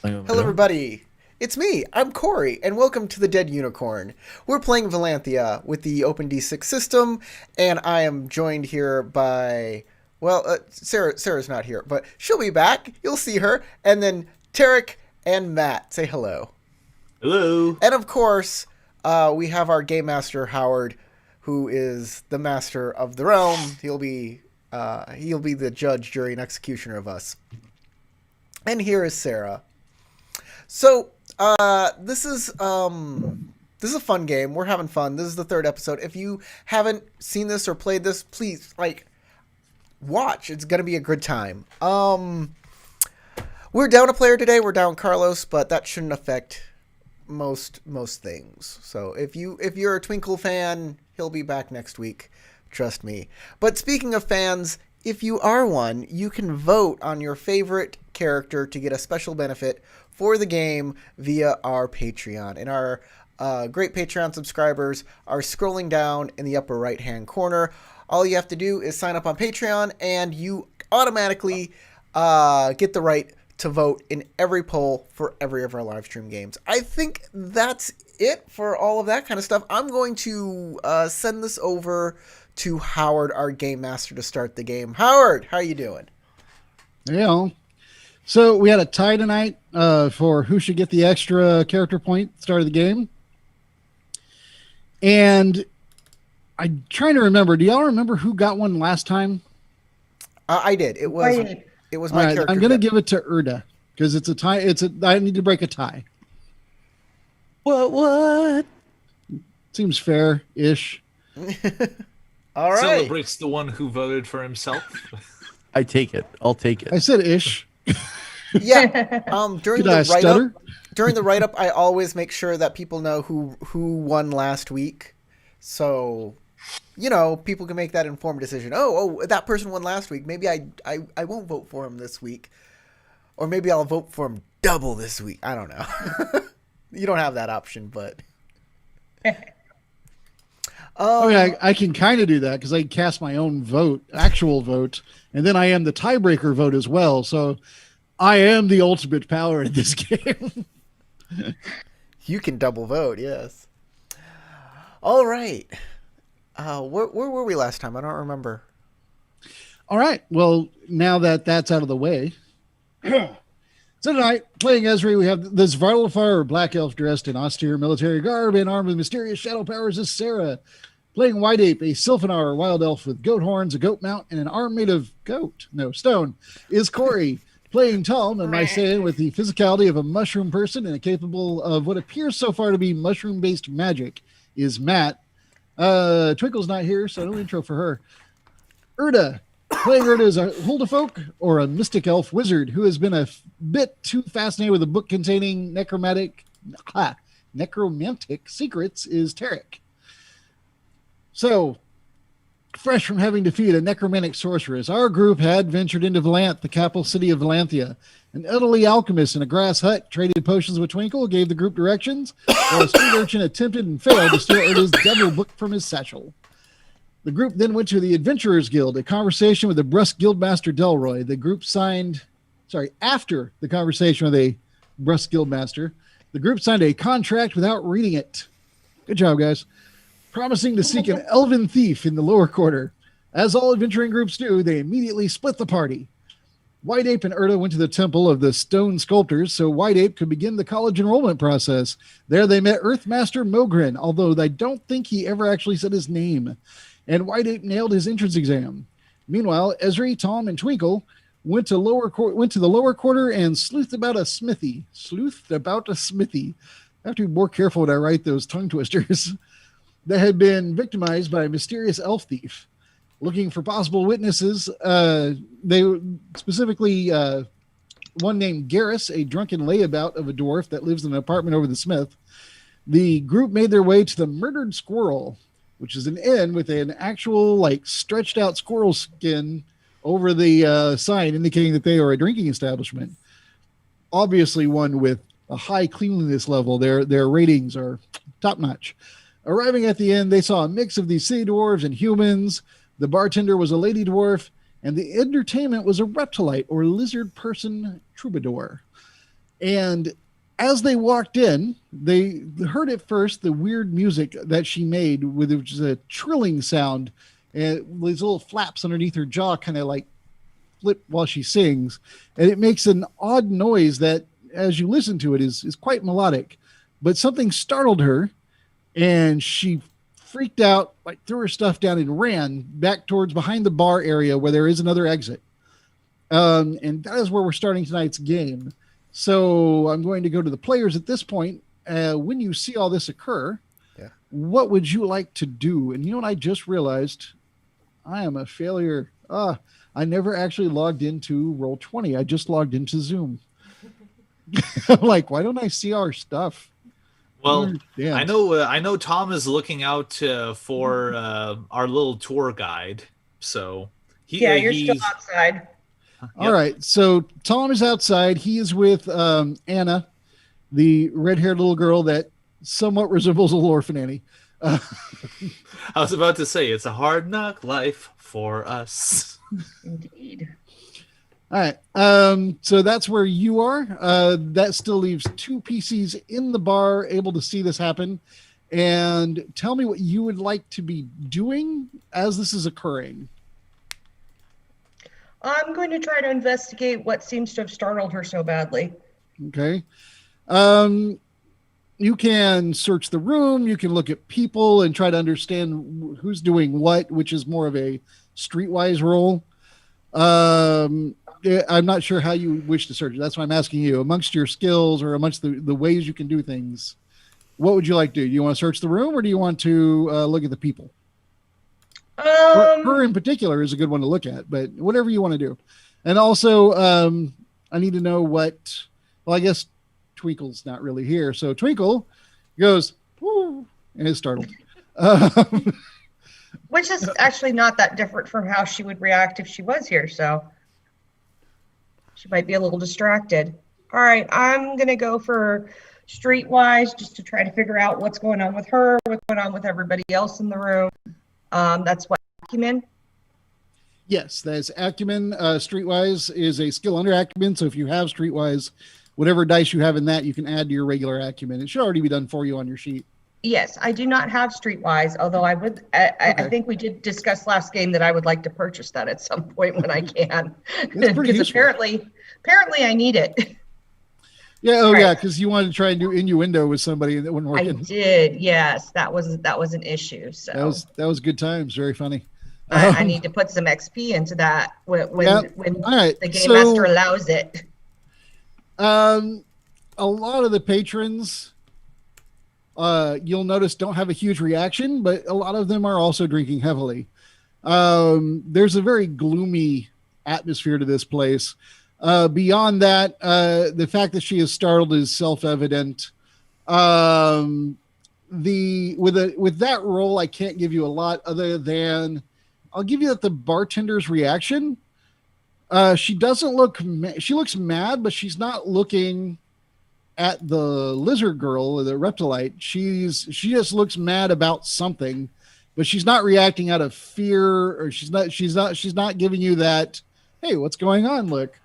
Hello, everybody. It's me. I'm Corey, and welcome to the Dead Unicorn. We're playing Vallanthia with the OpenD6 system, and I am joined here by, Sarah. Sarah's not here, but she'll be back. You'll see her, and then Tarek and Matt. Say hello. Hello. And of course, we have our game master Howard, who is the master of the realm. He'll be the judge, jury, and executioner of us. And here is Sarah. So, this is a fun game. We're having fun. This is the third episode. If you haven't seen this or played this, please watch. It's gonna be a good time. We're down a player today. We're down Carlos, but that shouldn't affect most things. So if you're a Twinkle fan, he'll be back next week. Trust me. But speaking of fans, if you are one, you can vote on your favorite character to get a special benefit for the game via our Patreon. And our great Patreon subscribers are scrolling down in the upper right-hand corner. All you have to do is sign up on Patreon, and you automatically get the right to vote in every poll for every of our live stream games. I think that's it for all of that kind of stuff. I'm going to send this over to Howard, our game master, to start the game. Howard, how are you doing? Yeah. So we had a tie tonight for who should get the extra character point at the start of the game. And I'm trying to remember. Do y'all remember who got one last time? I did. It was my right, character. I'm going to give it to Erda because it's a tie. I need to break a tie. What? Seems fair-ish. All right. Celebrates the one who voted for himself. I take it. I'll take it. I said ish. Yeah. During Did I the stutter? write-up, I always make sure that people know who won last week, so people can make that informed decision. Oh, that person won last week. Maybe I won't vote for him this week, or maybe I'll vote for him double this week. I don't know. You don't have that option, but. I can kind of do that because I cast my own vote, actual vote, and then I am the tiebreaker vote as well. So I am the ultimate power in this game. You can double vote, yes. All right. Where were we last time? I don't remember. All right. Well, now that that's out of the way. So tonight, playing Esri, we have this Vallanthia Black Elf dressed in austere military garb and armed with mysterious shadow powers is Sarah. Playing White Ape, a Sylphanar wild elf with goat horns, a goat mount, and an arm made of stone, is Corey. Playing Tom and Mycenae with the physicality of a mushroom person and capable of what appears so far to be mushroom-based magic is Matt. Twinkle's not here, so no intro for her. Erda. Playing Erda is a Huldafolk or a mystic elf wizard who has been a bit too fascinated with a book containing necromantic secrets is Tarek. So, fresh from having defeated a necromantic sorceress, our group had ventured into Valanth, the capital city of Vallanthia. An elderly alchemist in a grass hut traded potions with Twinkle, gave the group directions, while a street urchin attempted and failed to steal Erda's devil book from his satchel. The group then went to the Adventurers Guild, a conversation with the Brusque Guildmaster Delroy. After the conversation with a Brusque Guildmaster, the group signed a contract without reading it. Good job, guys. Promising to seek an elven thief in the lower quarter. As all adventuring groups do, they immediately split the party. White Ape and Erda went to the Temple of the Stone Sculptors so White Ape could begin the college enrollment process. There they met Earthmaster Mogren, although I don't think he ever actually said his name. And White Ape nailed his entrance exam. Meanwhile, Esri, Tom, and Twinkle went to the lower quarter and sleuthed about a smithy. I have to be more careful when I write those tongue twisters. That had been victimized by a mysterious elf thief. Looking for possible witnesses, they specifically one named Garrus, a drunken layabout of a dwarf that lives in an apartment over the smith. The group made their way to the Murdered Squirrel, which is an inn with an actual stretched out squirrel skin over the sign indicating that they are a drinking establishment. Obviously one with a high cleanliness level. Their ratings are top notch. Arriving at the inn, they saw a mix of these city dwarves and humans. The bartender was a lady dwarf, and the entertainment was a reptilite or lizard person troubadour. And as they walked in, they heard at first the weird music that she made, with which is a trilling sound, and these little flaps underneath her jaw kind of like flip while she sings, and it makes an odd noise that, as you listen to it, is quite melodic. But something startled her, and she freaked out, like threw her stuff down and ran back towards behind the bar area where there is another exit. And that is where we're starting tonight's game. So I'm going to go to the players at this point. When you see all this occur, what would you like to do? And you know what I just realized? I am a failure. I never actually logged into Roll20. I just logged into Zoom. I'm like, why don't I see our stuff? Well, I know Tom is looking out for our little tour guide. So you're still outside. All right. So Tom is outside. He is with Anna, the red-haired little girl that somewhat resembles a little orphan Annie. I was about to say, it's a hard knock life for us. Indeed. All right. So that's where you are. That still leaves 2 PCs in the bar able to see this happen. And tell me what you would like to be doing as this is occurring. I'm going to try to investigate what seems to have startled her so badly. Okay. You can search the room. You can look at people and try to understand who's doing what, which is more of a streetwise role. I'm not sure how you wish to search it. That's why I'm asking you. Amongst your skills or amongst the ways you can do things, what would you like to do? Do you want to search the room, or do you want to look at the people? Her in particular is a good one to look at, but whatever you want to do. And also, I need to know what, well, I guess Twinkle's not really here. So Twinkle goes, woo, and is startled. Which is actually not that different from how she would react if she was here. So she might be a little distracted. All right, I'm going to go for streetwise just to try to figure out what's going on with her, what's going on with everybody else in the room. That's what acumen. Yes, that's acumen. Streetwise is a skill under acumen. So if you have streetwise, whatever dice you have in that, you can add to your regular acumen. It should already be done for you on your sheet. Yes, I do not have streetwise, although I would. I think we did discuss last game that I would like to purchase that at some point when I can, because apparently I need it. Yeah. Oh, right. Yeah. Because you wanted to try and do innuendo with somebody that wouldn't work. I did. Yes, that was an issue. So that was good times. Very funny. I need to put some XP into that when the game master allows it. A lot of the patrons, you'll notice, don't have a huge reaction, but a lot of them are also drinking heavily. There's a very gloomy atmosphere to this place. Beyond that, the fact that she is startled is self-evident. With that role, I can't give you a lot other than I'll give you that the bartender's reaction. She doesn't look. She looks mad, but she's not looking at the lizard girl or the reptilite. She just looks mad about something, but she's not reacting out of fear, or she's not giving you that, hey, what's going on look.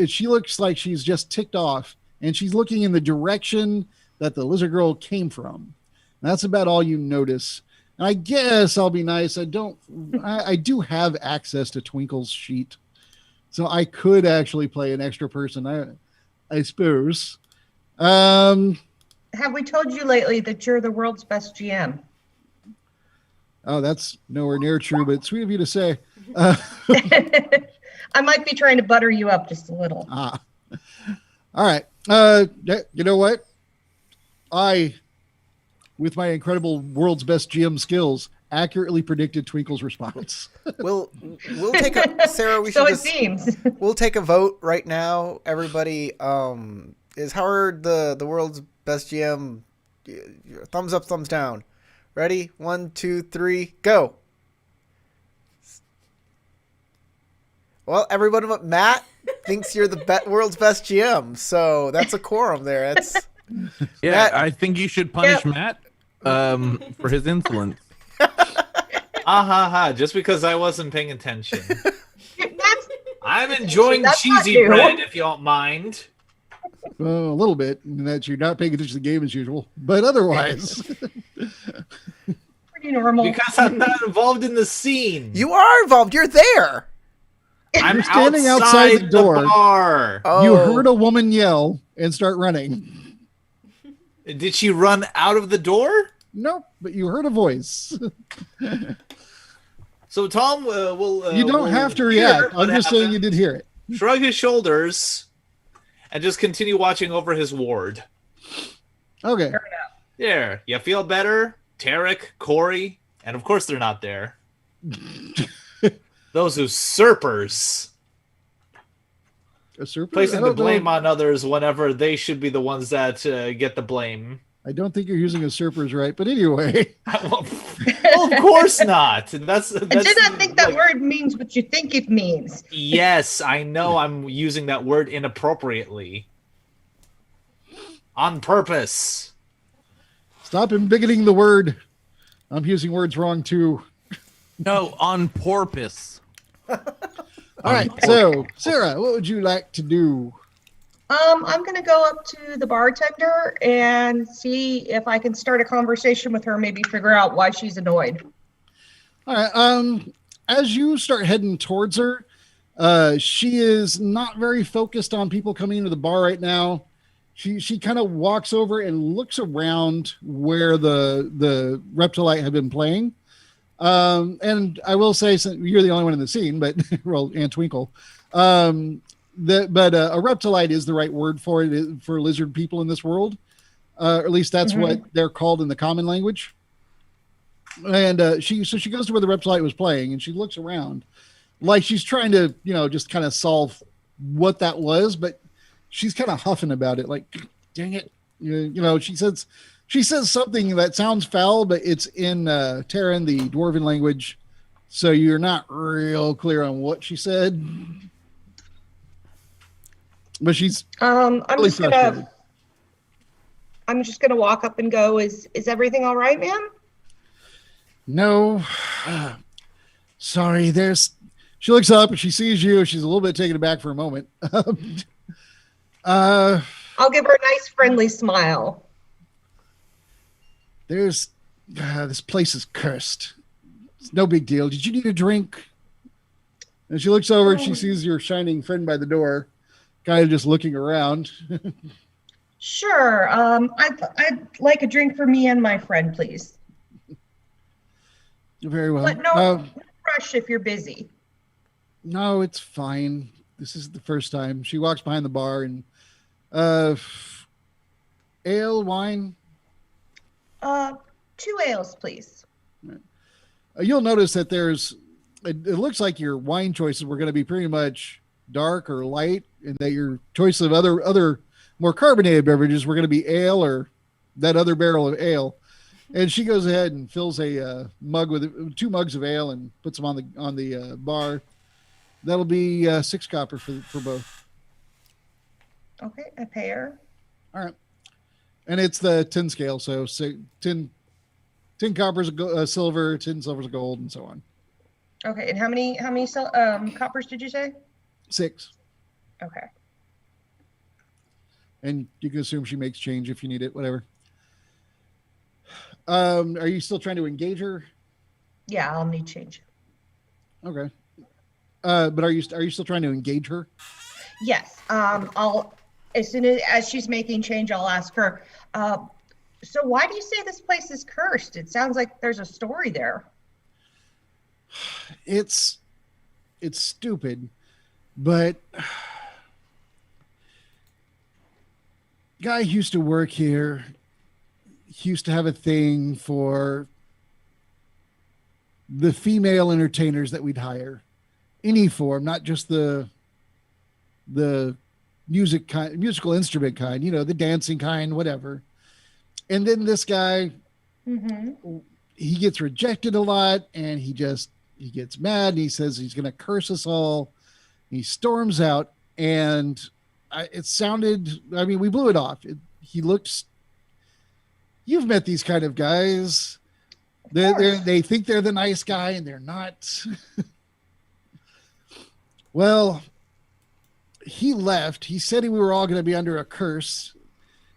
She looks like she's just ticked off, and she's looking in the direction that the lizard girl came from. And that's about all you notice. And I guess I'll be nice. I do have access to Twinkle's sheet, so I could actually play an extra person. I suppose. Have we told you lately that you're the world's best GM? Oh, that's nowhere near true, but sweet of you to say. I might be trying to butter you up just a little. All right. You know what? With my incredible world's best GM skills, accurately predicted Twinkle's response. We'll take a Sarah. We'll take a vote right now. Everybody, is Howard the world's best GM? Thumbs up, thumbs down. Ready? 1, 2, 3, go. Well, everybody but Matt thinks you're the world's best GM, so that's a quorum there. That's Matt, I think you should punish Matt for his insolence. Just because I wasn't paying attention. I'm enjoying cheesy bread, if you don't mind. Well, a little bit, in that you're not paying attention to the game as usual, but otherwise. Pretty normal. Because I'm not involved in the scene. You are involved. You're there. I'm standing outside the door. bar. Oh. You heard a woman yell and start running. Did she run out of the door? Nope, but you heard a voice. So Tom will. You don't have to react. I'm just saying you did hear it. Shrug his shoulders and just continue watching over his ward. Okay. There. You feel better? Tarek, Corey, and of course they're not there. Those usurpers. Placing the blame on others whenever they should be the ones that get the blame. I don't think you're using usurpers right, but anyway. Well, of course not. That's I did not think that word means what you think it means. Yes, I know I'm using that word inappropriately. On purpose. Stop embiggening the word. I'm using words wrong too. No, on purpose. All right, so Sarah, what would you like to do? I'm gonna go up to the bartender and see if I can start a conversation with her. Maybe figure out why she's annoyed. All right. As you start heading towards her, she is not very focused on people coming into the bar right now. She kind of walks over and looks around where the Reptilite had been playing. And I will say, since you're the only one in the scene, but well, and Twinkle, a Reptilite is the right word for it, for lizard people in this world. Or at least that's what they're called in the common language. And she goes to where the Reptilite was playing, and she looks around like she's trying to, just kind of solve what that was, but she's kind of huffing about it, like, dang it. She says something that sounds foul, but it's in Terran, the Dwarven language. So you're not real clear on what she said. But she's I'm just gonna walk up and go, is everything all right, ma'am? No. Sorry, she looks up and she sees you. She's a little bit taken aback for a moment. I'll give her a nice friendly smile. This place is cursed. It's no big deal. Did you need a drink? And she looks over and she sees your shining friend by the door, kind of just looking around. Sure. I'd like a drink for me and my friend, please. Very well. But no rush if you're busy. No, it's fine. This is the first time. She walks behind the bar and ale, wine. 2 ales, please. You'll notice that it looks like your wine choices were going to be pretty much dark or light, and that your choice of other more carbonated beverages were going to be ale or that other barrel of ale. And she goes ahead and fills a mug with 2 mugs of ale and puts them on the bar. That'll be 6 copper for both. Okay, I pay her. All right. And it's the 10 scale, so 10 coppers silver, 10 silvers of gold, and so on. Okay, and how many coppers did you say? 6. Okay. And you can assume she makes change if you need it, whatever. Are you still trying to engage her? Yeah, I'll need change. Okay. But are you still trying to engage her? Yes. I'll, as soon as she's making change, I'll ask her. So why do you say this place is cursed? It sounds like there's a story there. It's stupid, but guy used to work here. He used to have a thing for the female entertainers that we'd hire, any form, not just the musical instrument kind, the dancing kind, whatever. And then this guy, he gets rejected a lot, and he gets mad, and he says he's going to curse us all. He storms out, and it sounded, we blew it off. You've met these kind of guys. They think they're the nice guy, and they're not. Well, he left. He said we were all going to be under a curse.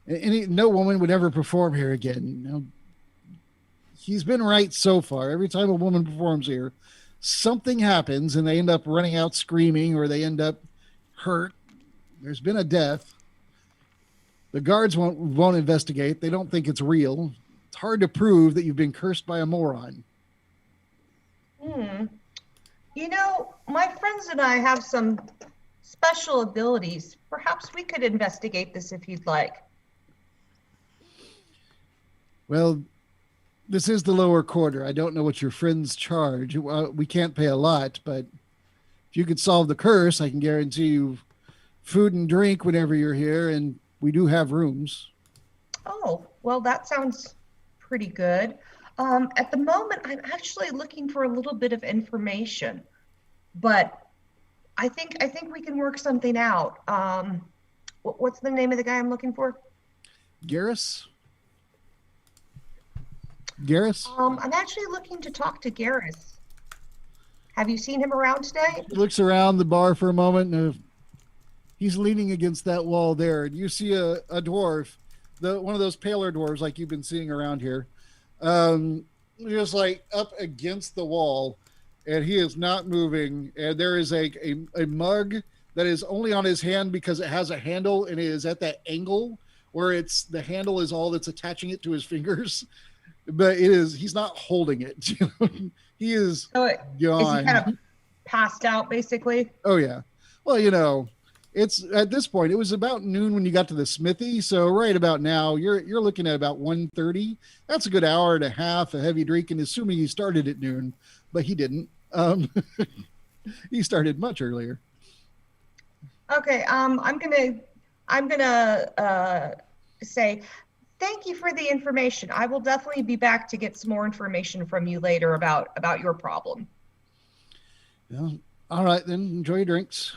No woman would ever perform here again. Now, he's been right so far. Every time a woman performs here, something happens and they end up running out screaming or they end up hurt. There's been a death. The guards won't investigate. They don't think it's real. It's hard to prove that you've been cursed by a moron. You know, my friends and I have some special abilities. Perhaps we could investigate this if you'd like. Well, this is the lower quarter. I don't know what your friends charge. We can't pay a lot, but if you could solve the curse, I can guarantee you food and drink whenever you're here, and we do have rooms. Oh, well, that sounds pretty good. At the moment, I'm actually looking for a little bit of information, but I think we can work something out. What's the name of the guy I'm looking for? Garrus? I'm actually looking to talk to Garrus. Have you seen him around today? He looks around the bar for a moment, and he's leaning against that wall there. And you see a dwarf, one of those paler dwarves like you've been seeing around here, just like up against the wall, and he is not moving. And there is a mug that is only on his hand because it has a handle, and it is at that angle where the handle is all that's attaching it to his fingers. But he's not holding it. He is gone. Is he kind of passed out, basically? Oh, yeah. Well, it's at this point, it was about noon when you got to the smithy. So right about now, you're looking at about 1:30. That's a good hour and a half of heavy drinking, assuming he started at noon, but he didn't. He started much earlier. Okay. I'm gonna say thank you for the information. I will definitely be back to get some more information from you later about your problem. Yeah. All right, then. Enjoy your drinks.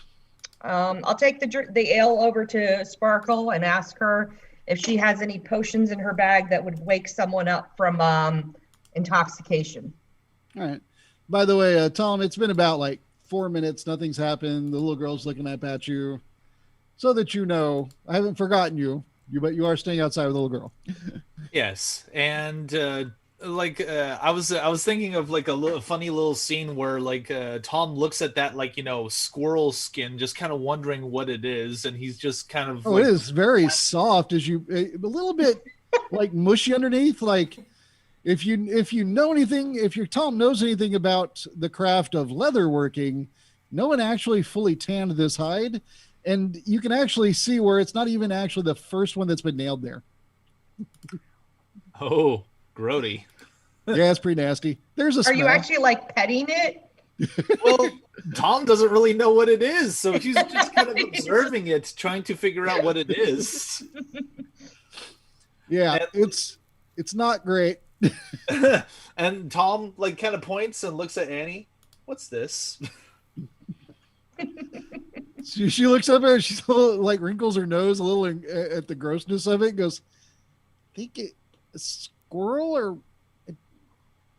I'll take the ale over to Sparkle and ask her if she has any potions in her bag that would wake someone up from intoxication. All right. By the way, Tom, it's been about like 4 minutes. Nothing's happened. The little girl's looking up at you. So that you know, I haven't forgotten you. But you are staying outside with the little girl. Yes, and I was thinking of like a funny little scene where like Tom looks at that squirrel skin, just kind of wondering what it is, and he's just kind of. Oh, it is very soft. A little bit like mushy underneath. Like if you know anything, if your Tom knows anything about the craft of leather working, no one actually fully tanned this hide. And you can actually see where it's not even actually the first one that's been nailed there. Oh, grody. Yeah, it's pretty nasty. There's a smell. Are you actually like petting it? Well, Tom doesn't really know what it is, so he's just kind of observing it, trying to figure out what it is. Yeah, and it's not great. And Tom kind of points and looks at Annie. What's this? She looks up at her, she's a little, wrinkles her nose a little at the grossness of it, goes, I think a squirrel, or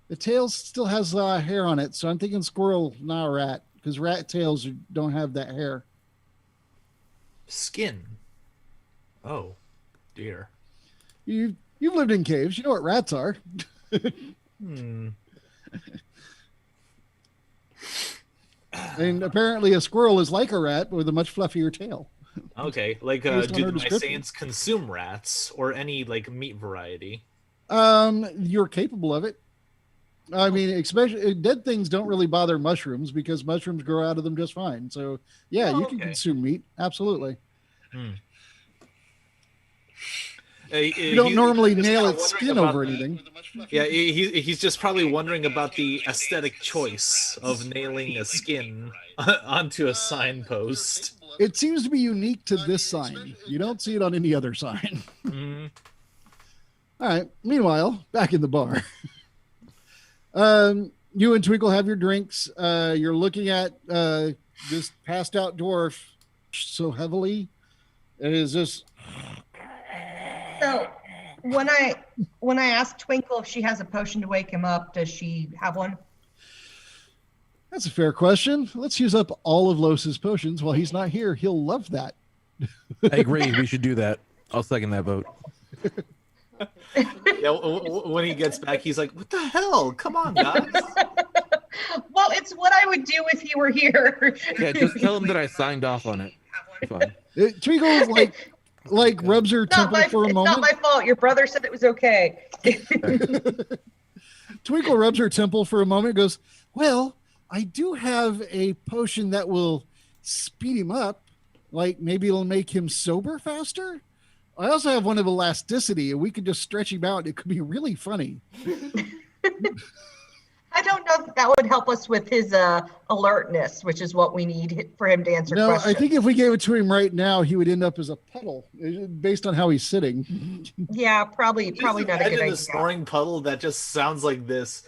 the tail still has hair on it, so I'm thinking squirrel, not a rat, because rat tails don't have that hair. Skin. Oh, dear. You've lived in caves, you know what rats are. And apparently a squirrel is like a rat with a much fluffier tail. Okay, do the Mysians consume rats or any meat variety? You're capable of it. I mean, especially dead things don't really bother mushrooms because mushrooms grow out of them just fine. So yeah, you can consume meat. Absolutely. You don't normally nail its skin over anything. Yeah, he's just probably wondering about the aesthetic choice of nailing a skin onto a signpost. It seems to be unique to this sign. You don't see it on any other sign. Mm-hmm. All right. Meanwhile, back in the bar. You and Twinkle have your drinks. You're looking at this passed out dwarf so heavily. It is just... So when I ask Twinkle if she has a potion to wake him up, does she have one? That's a fair question. Let's use up all of Los's potions while he's not here. He'll love that. I agree. We should do that. I'll second that vote. Yeah, when he gets back, he's like, "What the hell? Come on, guys!" Well, it's what I would do if he were here. Yeah, just tell him that I signed off on it. Fine. Twinkle rubs her temple for a it's moment. not my fault. Your brother said it was okay. Twinkle rubs her temple for a moment and goes, well, I do have a potion that will speed him up. Like maybe it'll make him sober faster. I also have one of elasticity, and we could just stretch him out. It could be really funny. I don't know if that would help us with his alertness, which is what we need for him to answer No, questions. I think if we gave it to him right now, he would end up as a puddle based on how he's sitting. Yeah, probably not a good Imagine idea. a snoring puddle that just sounds like this.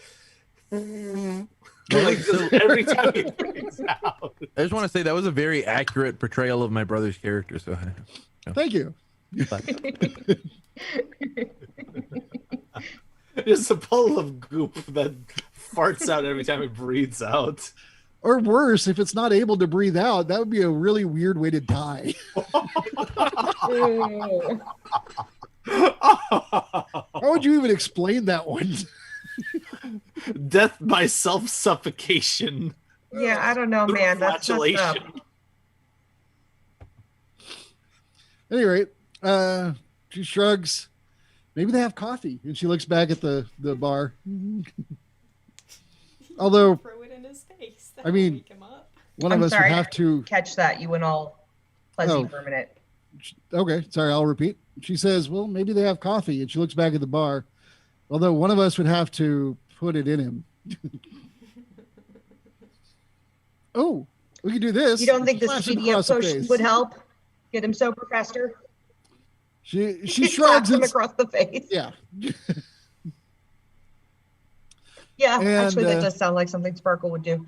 Like just every time he breathes out. I just want to say that was a very accurate portrayal of my brother's character. So, Thank you. Just a puddle of goop that farts out every time it breathes out. Or worse, if it's not able to breathe out, that would be a really weird way to die. How would you even explain that one? Death by self-suffocation. Yeah, I don't know, man. That's messed up. Flatulation. At any rate, she shrugs. Maybe they have coffee. And she looks back at the bar. Although, Throw it in his face. I mean, wake him up. one of I'm us sorry, would have to. Catch that. You went all fuzzy Oh. for a minute. Okay, sorry, I'll repeat. She says, well, maybe they have coffee. And she looks back at the bar. Although one of us would have to put it in him. Oh, we could do this. You don't think the Slash him speedy across the potion face. would help get him sober faster? She Slaps shrugs him and across the face. yeah. Yeah, And, actually, that does sound like something Sparkle would do.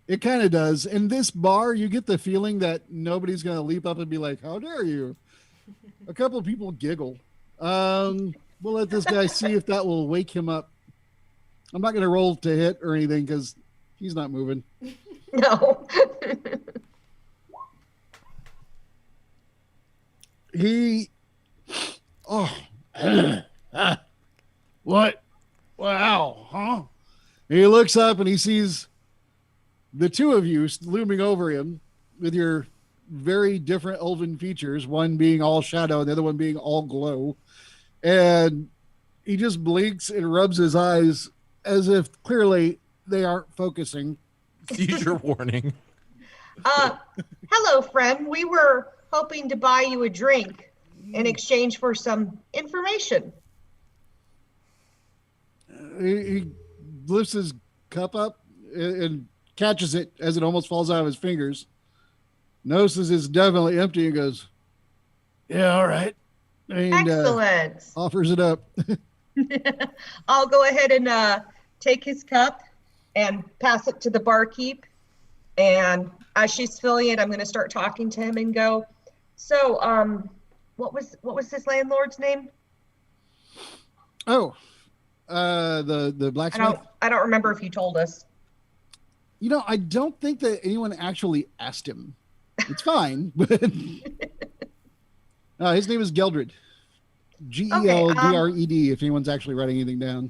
It kind of does. In this bar, you get the feeling that nobody's going to leap up and be like, how dare you? A couple of people giggle. We'll let this guy see if that will wake him up. I'm not going to roll to hit or anything because he's not moving. No. He, what? Wow, huh? He looks up and he sees the two of you looming over him with your very different elven features, one being all shadow and the other one being all glow. And he just blinks and rubs his eyes as if clearly they aren't focusing. seizure warning. Hello, friend. We were hoping to buy you a drink in exchange for some information. He lifts his cup up and catches it as it almost falls out of his fingers. Notices it's definitely empty and goes, yeah, all right. And Excellent. offers it up. I'll go ahead and take his cup and pass it to the barkeep. And as she's filling it, I'm going to start talking to him and go, so, what was his landlord's name? Oh, the blacksmith. I don't remember if you told us. You know, I don't think that anyone actually asked him. It's fine, but his name is Geldred. Geldred. If anyone's actually writing anything down.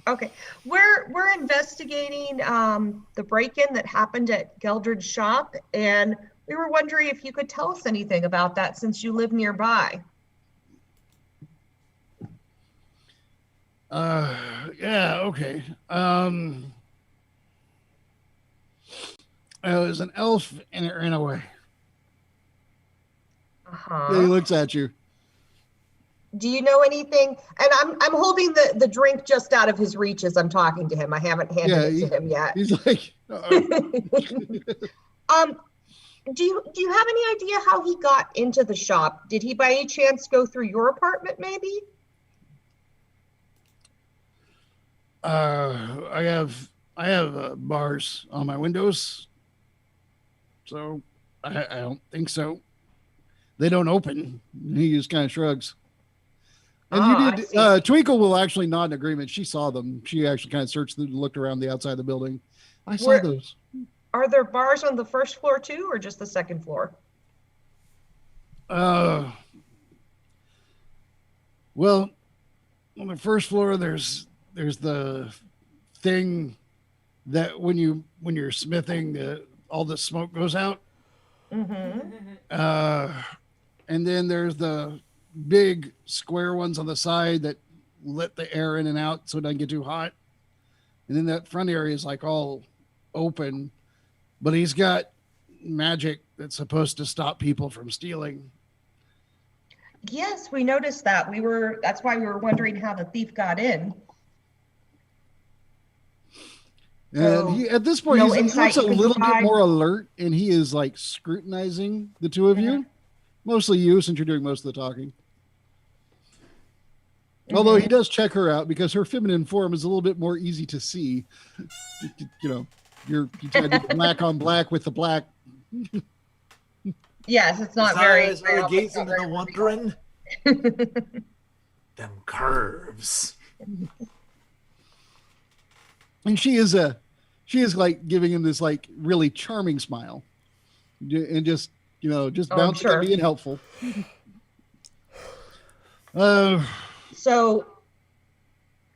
Okay, we're investigating the break-in that happened at Geldred's shop, and we were wondering if you could tell us anything about that since you live nearby. Yeah, okay. It was an elf and it ran away. Uh-huh. He looks at you. Do you know anything? And I'm holding the drink just out of his reach as I'm talking to him. I haven't handed it to him yet. He's like, Do you have any idea how he got into the shop? Did he by any chance go through your apartment maybe? I have bars on my windows, so I don't think so. They don't open. He just kind of shrugs. And Ah, you did. I see. Twinkle will actually nod in agreement. She saw them. She actually kind of searched and looked around the outside of the building. I saw Where those. are there bars on the first floor too, or just the second floor? Well, on the first floor, there's the thing that when you're smithing, all the smoke goes out. Mm-hmm. And then there's the big square ones on the side that let the air in and out so it doesn't get too hot. And then that front area is like all open, but he's got magic that's supposed to stop people from stealing. Yes, we noticed that. That's why we were wondering how the thief got in. And he, at this point, no he insight looks a you can little bit provide? more alert, and he is like scrutinizing the two of you, mostly you, since you're doing most of the talking. Although he does check her out because her feminine form is a little bit more easy to see. You know, you tried to black on black with the black. Yes, it's not His very. eyes are gazing and wondering. Them curves. And she is like giving him this like really charming smile, and just bouncing sure. and being helpful. So,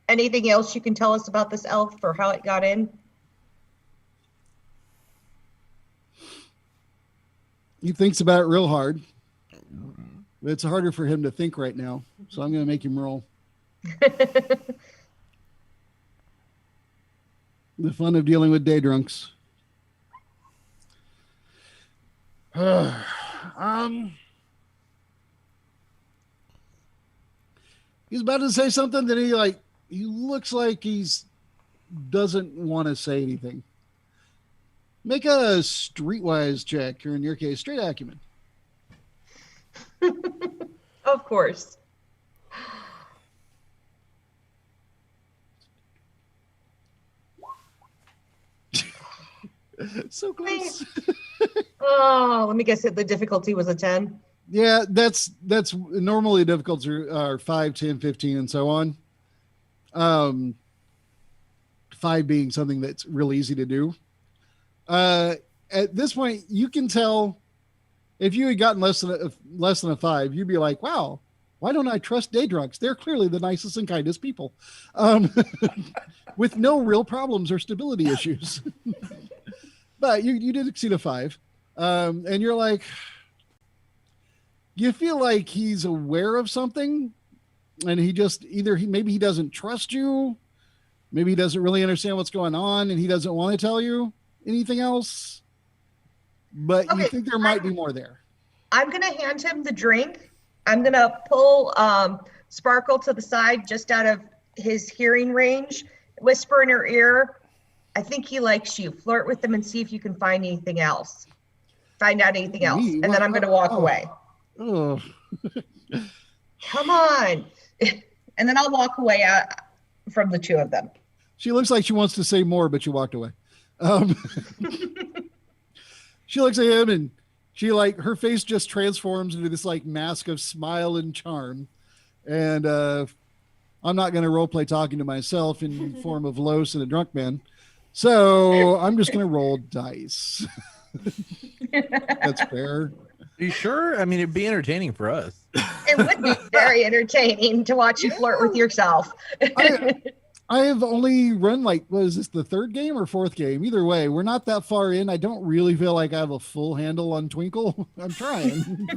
anything else you can tell us about this elf or how it got in? He thinks about it real hard. It's harder for him to think right now, so I'm going to make him roll. The fun of dealing with day drunks. He's about to say something that he looks like he's doesn't want to say anything. Make a streetwise check, or in your case, straight acumen. Of course. So close. Oh, let me guess it. The difficulty was a 10. Yeah, that's normally difficulties are 5, 10, 15, and so on. 5 being something that's real easy to do. At this point, you can tell if you had gotten less than a 5, you'd be like, wow, why don't I trust day drunks? They're clearly the nicest and kindest people, with no real problems or stability issues. But you did exceed a 5, and you're like, you feel like he's aware of something, and he just maybe he doesn't trust you, maybe he doesn't really understand what's going on, and he doesn't want to tell you anything else. But you think there might be more there. I'm going to hand him the drink. I'm going to pull Sparkle to the side just out of his hearing range, whisper in her ear, I think he likes you. Flirt with him and see if you can find anything else. Find out anything else. And then I'm going to walk away. Oh. Come on. And then I'll walk away from the two of them. She looks like she wants to say more, but she walked away. She looks at him and her face just transforms into this like mask of smile and charm. And I'm not going to role play talking to myself in form of Los and a drunk man. So I'm just going to roll dice. That's fair. Are you sure? I mean, it'd be entertaining for us. It would be very entertaining to watch you flirt with yourself. I have only run what is this, the 3rd game or 4th game? Either way, we're not that far in. I don't really feel like I have a full handle on Twinkle. I'm trying.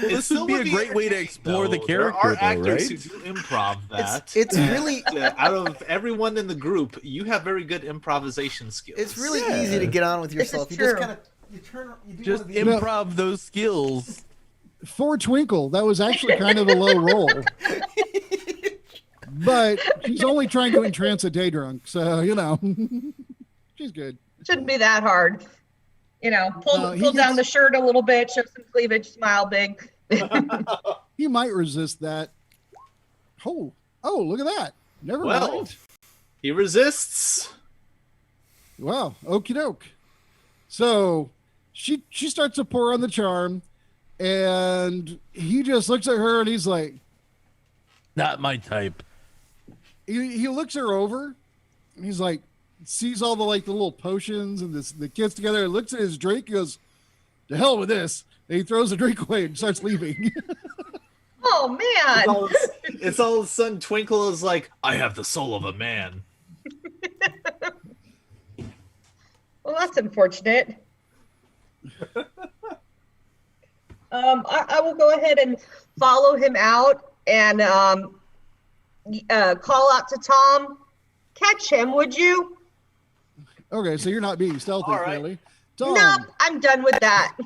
Well, this would be a great way to explore the character, there are actors right? who do improv that. It's really out of everyone in the group, you have very good improvisation skills. It's really easy to get on with yourself. You just kind of just improv those skills. For Twinkle, that was actually kind of a low roll. But she's only trying to entrance a day drunk, so she's good. Shouldn't be that hard. Pull down the shirt a little bit, show some cleavage, smile big. He might resist that. Oh, look at that. Never mind. He resists. Wow, okie doke. So she starts to pour on the charm, and he just looks at her and he's like, Not my type. He looks her over. And he's like, sees all the little potions and the kids together. And looks at his drink. He goes, "To hell with this!" And he throws the drink away and starts leaving. Oh man! It's all of a sudden Twinkle is like, "I have the soul of a man." Well, that's unfortunate. I will go ahead and follow him out and call out to Tom. Catch him, would you? Okay, so you're not being stealthy, All right. clearly. Tom, No, I'm done with that.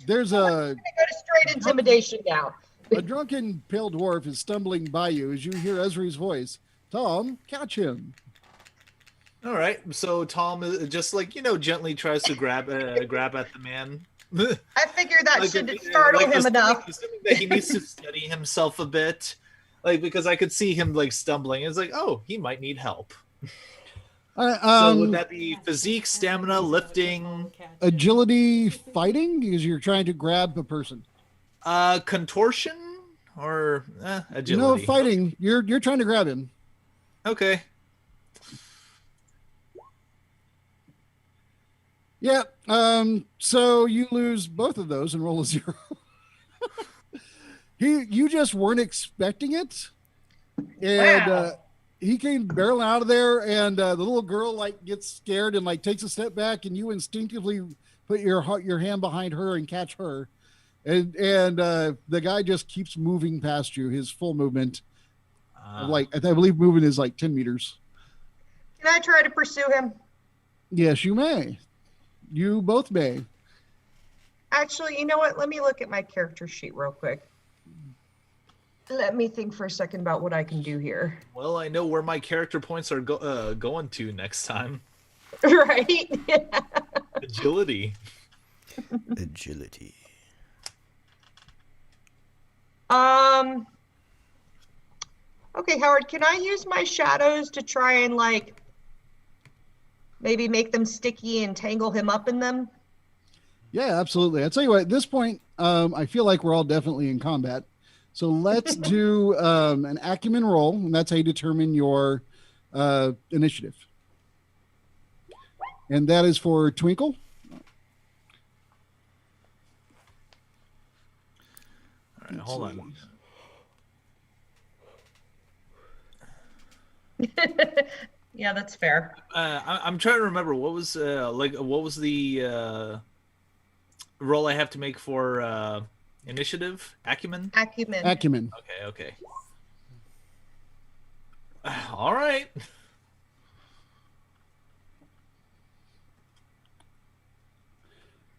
there's I'm gonna go to straight intimidation now. a drunken pale dwarf is stumbling by you as you hear Ezri's voice. Tom, catch him. All right, so Tom just gently tries to grab at the man. I figure that Like, should startle him assuming- enough. assuming that he needs to steady himself a bit, because I could see him stumbling. It's like, oh, he might need help. All right, So would that be physique, stamina, lifting, agility, fighting? Because you're trying to grab a person. contortion, or No, agility? fighting. You're trying to grab him. Okay. Yeah. So you lose both of those and roll a 0. You just weren't expecting it, and Wow. he came barreling out of there, and the little girl gets scared and takes a step back, and you instinctively put your hand behind her and catch her, and the guy just keeps moving past you. His full movement, I believe, movement is 10 meters. Can I try to pursue him? Yes, you may. You both may. Actually, you know what? Let me look at my character sheet real quick. Let me think for a second about what I can do here. Well, I know where my character points are going to next time. Right? Agility. Agility. Okay, Howard, can I use my shadows to try and maybe make them sticky and tangle him up in them? Yeah, absolutely. I'll tell you what, at this point, I feel like we're all definitely in combat. So let's do an acumen roll, and that's how you determine your initiative. And that is for Twinkle. All right, hold on. Yeah, that's fair. I'm trying to remember what was the roll I have to make for initiative? Acumen? Acumen. Acumen. Okay. All right.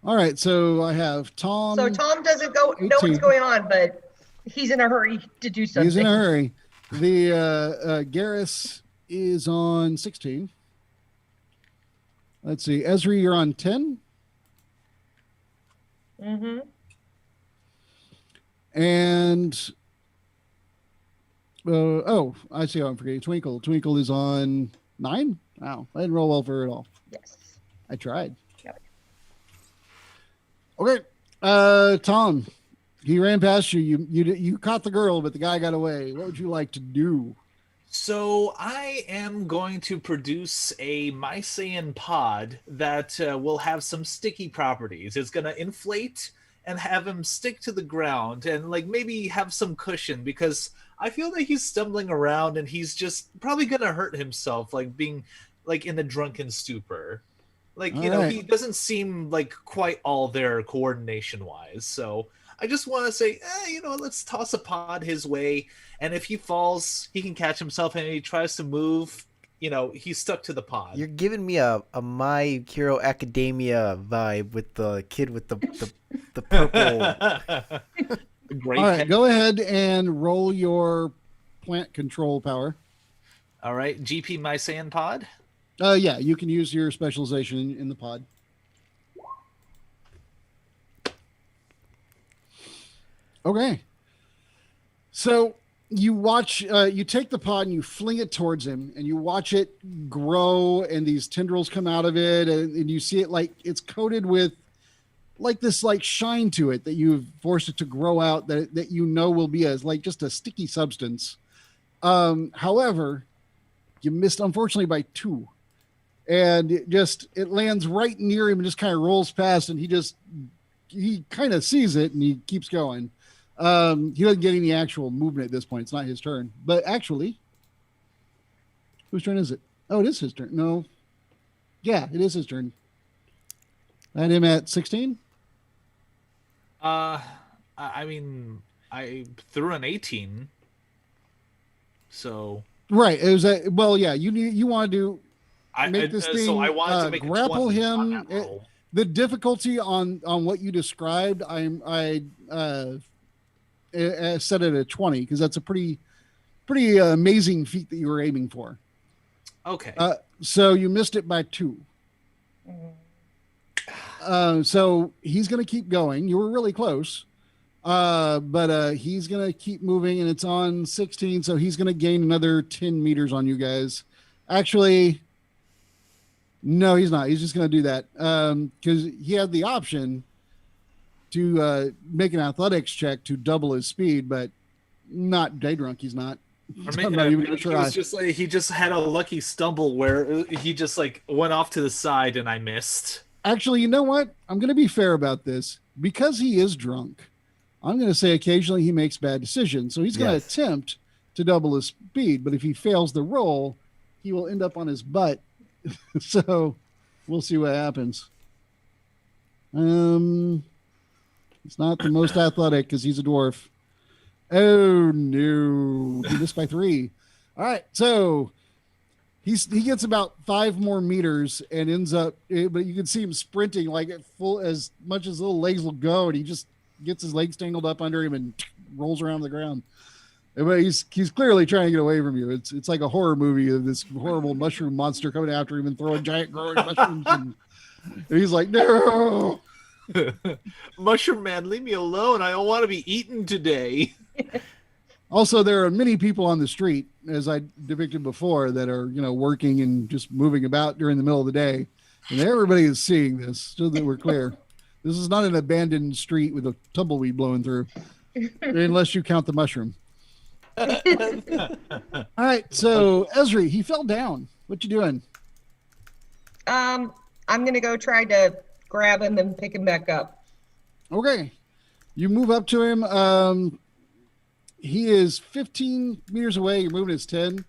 All right, so I have Tom. So Tom doesn't know 18. what's going on, but he's in a hurry to do something. He's in a hurry. The Garrus is on 16. Let's see. Ezri, you're on 10. Mm-hmm. And I see how I'm forgetting. Twinkle. Twinkle is on 9. Wow, I didn't roll well for her at all. Yes. I tried. Yep. Okay, Tom, he ran past you. You caught the girl, but the guy got away. What would you like to do? So I am going to produce a Mycean pod that will have some sticky properties. It's going to inflate and have him stick to the ground and maybe have some cushion, because I feel that he's stumbling around and he's just probably going to hurt himself, being in a drunken stupor. He doesn't seem quite all there coordination wise. So I just want to say, let's toss a pod his way. And if he falls, he can catch himself. And if he tries to move, he's stuck to the pod. You're giving me a My Hero Academia vibe with the kid with the purple. Great. All right, go ahead and roll your plant control power. All right. GP Mycean pod. Yeah, you can use your specialization in the pod. Okay. So you watch, you take the pod and you fling it towards him, and you watch it grow, and these tendrils come out of it, and you see it it's coated with this shine to it that you've forced it to grow out, that will be as just a sticky substance. However, you missed unfortunately by 2. And it lands right near him and just kind of rolls past, and he kind of sees it and he keeps going. He doesn't get any actual movement at this point. It's not his turn. But actually, whose turn is it? Oh, it is his turn. No. Yeah, it is his turn. And him at 16? I mean, I threw an 18. So Right. It was you want to do make this thing so I wanted to make grapple a 20 him. on that roll. The difficulty on what you described, I set it at 20 because that's a pretty amazing feat that you were aiming for. Okay. So you missed it by 2. So he's going to keep going. You were really close. But he's going to keep moving, and it's on 16. So he's going to gain another 10 meters on you guys. Actually, no, he's not. He's just going to do that. Cause he had the option to, make an athletics check to double his speed, but not day drunk. He's not. I'm not even gonna try. He just had a lucky stumble where he just like went off to the side and I missed. Actually, you know what? I'm going to be fair about this because he is drunk. I'm going to say occasionally he makes bad decisions. So he's going to attempt to double his speed, but if he fails the roll, he will end up on his butt. So we'll see what happens. It's not the most athletic because he's a dwarf. Oh no, he missed by 3. All right, so he gets about 5 more meters and ends up, but you can see him sprinting like at full as much as little legs will go, and he just gets his legs tangled up under him and rolls around the ground. But he's clearly trying to get away from you. It's like a horror movie of this horrible mushroom monster coming after him and throwing giant growing mushrooms, and he's like, no. Mushroom Man, leave me alone. I don't want to be eaten today. Also, there are many people on the street, as I depicted before, that are, working and just moving about during the middle of the day. And everybody is seeing this, so that we're clear. This is not an abandoned street with a tumbleweed blowing through, unless you count the mushroom. All right, so Esri, he fell down. What you doing? I'm gonna go try to grab him and pick him back up. Okay, you move up to him. He is 15 meters away. Your movement is 10.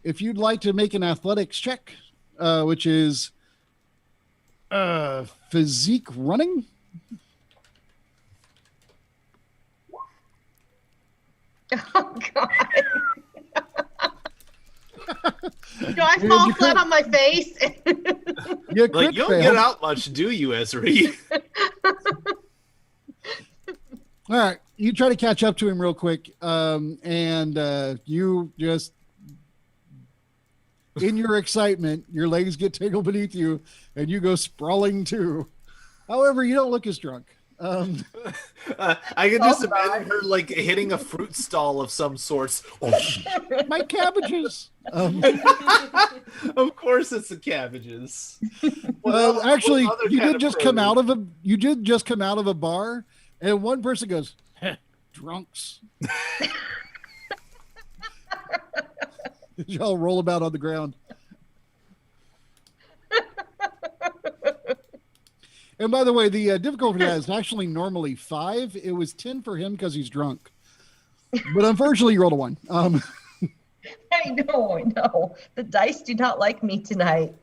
If you'd like to make an athletics check, which is physique running. Oh God! Do I fall flat on my face? You don't get out much, do you, Esri? All right, you try to catch up to him real quick, and you just, in your excitement, your legs get tangled beneath you, and you go sprawling too. However, you don't look as drunk. I can just imagine her like hitting a fruit stall of some sorts. My cabbages. Of course, it's the cabbages. Well, actually, you did just come out of a bar, and one person goes, "Drunks." Y'all roll about on the ground. And by the way, the difficulty is actually normally 5. It was 10 for him because he's drunk. But unfortunately, you rolled a 1. I know. The dice do not like me tonight. I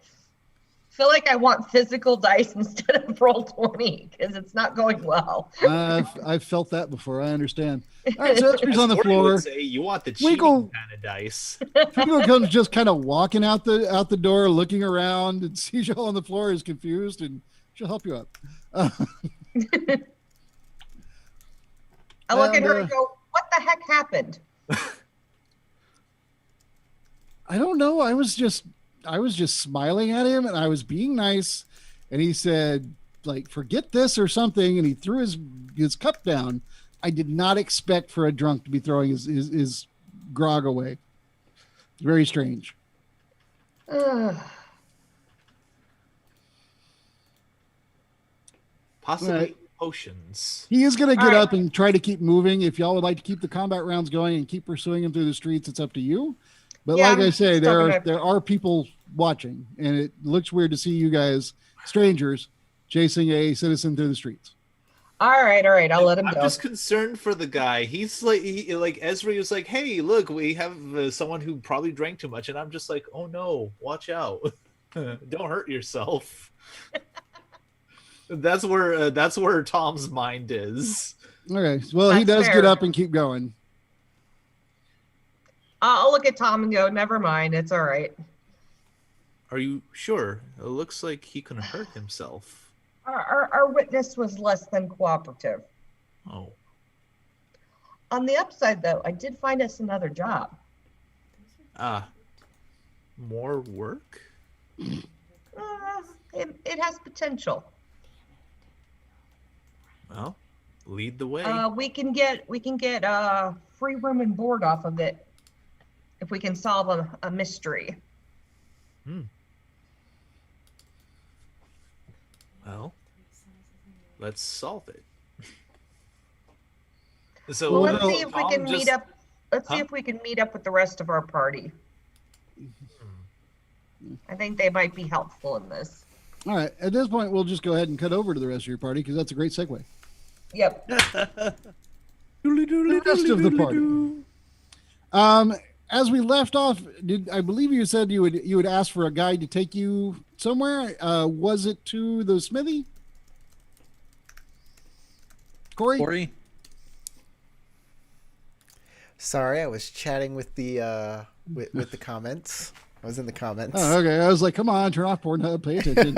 feel like I want physical dice instead of roll 20 because it's not going well. I've felt that before. I understand. All right, so Esri's on the floor. Would say you want the cheating kind of dice. Twinkle comes just kind of walking out the door, looking around, and sees y'all on the floor, is confused, and she'll help you up. I look at her and go, "What the heck happened?" I don't know. I was just smiling at him, and I was being nice, and he said, like, "Forget this" or something, and he threw his cup down. I did not expect for a drunk to be throwing his grog away. Very strange. Possibly potions. He is going to get All right. up and try to keep moving. If y'all would like to keep the combat rounds going and keep pursuing him through the streets, it's up to you. But Yeah, like I I'm say, still there are people watching, and it looks weird to see you guys, strangers, chasing a citizen through the streets. All right. I'll let him I'm go. just concerned for the guy. He's like, like Ezra was like, "Hey, look, we have someone who probably drank too much," and I'm just like, "Oh no, watch out! Don't hurt yourself." That's where Tom's mind is. Okay. Well, he That's does get fair. up and keep going. I'll look at Tom and go, never mind. It's all right. Are you sure? It looks like he can hurt himself. Our witness was less than cooperative. Oh, On the upside, though, I did find us another job. more work? It has potential. Well, lead the way. We can get free room and board off of it if we can solve a mystery. Well, let's solve it. So Well, let's see if we Tom can just- meet up. Let's see Huh? if we can meet up with the rest of our party. I think they might be helpful in this. All right. At this point, we'll just go ahead and cut over to the rest of your party because that's a great segue. Yep. The rest of the party. As we left off, I believe you said you would ask for a guide to take you somewhere? Was it to the smithy? Corey? Sorry, I was chatting with the with the comments. I was in the comments. Oh, okay. I was like, come on, turn off Pornhub, pay attention.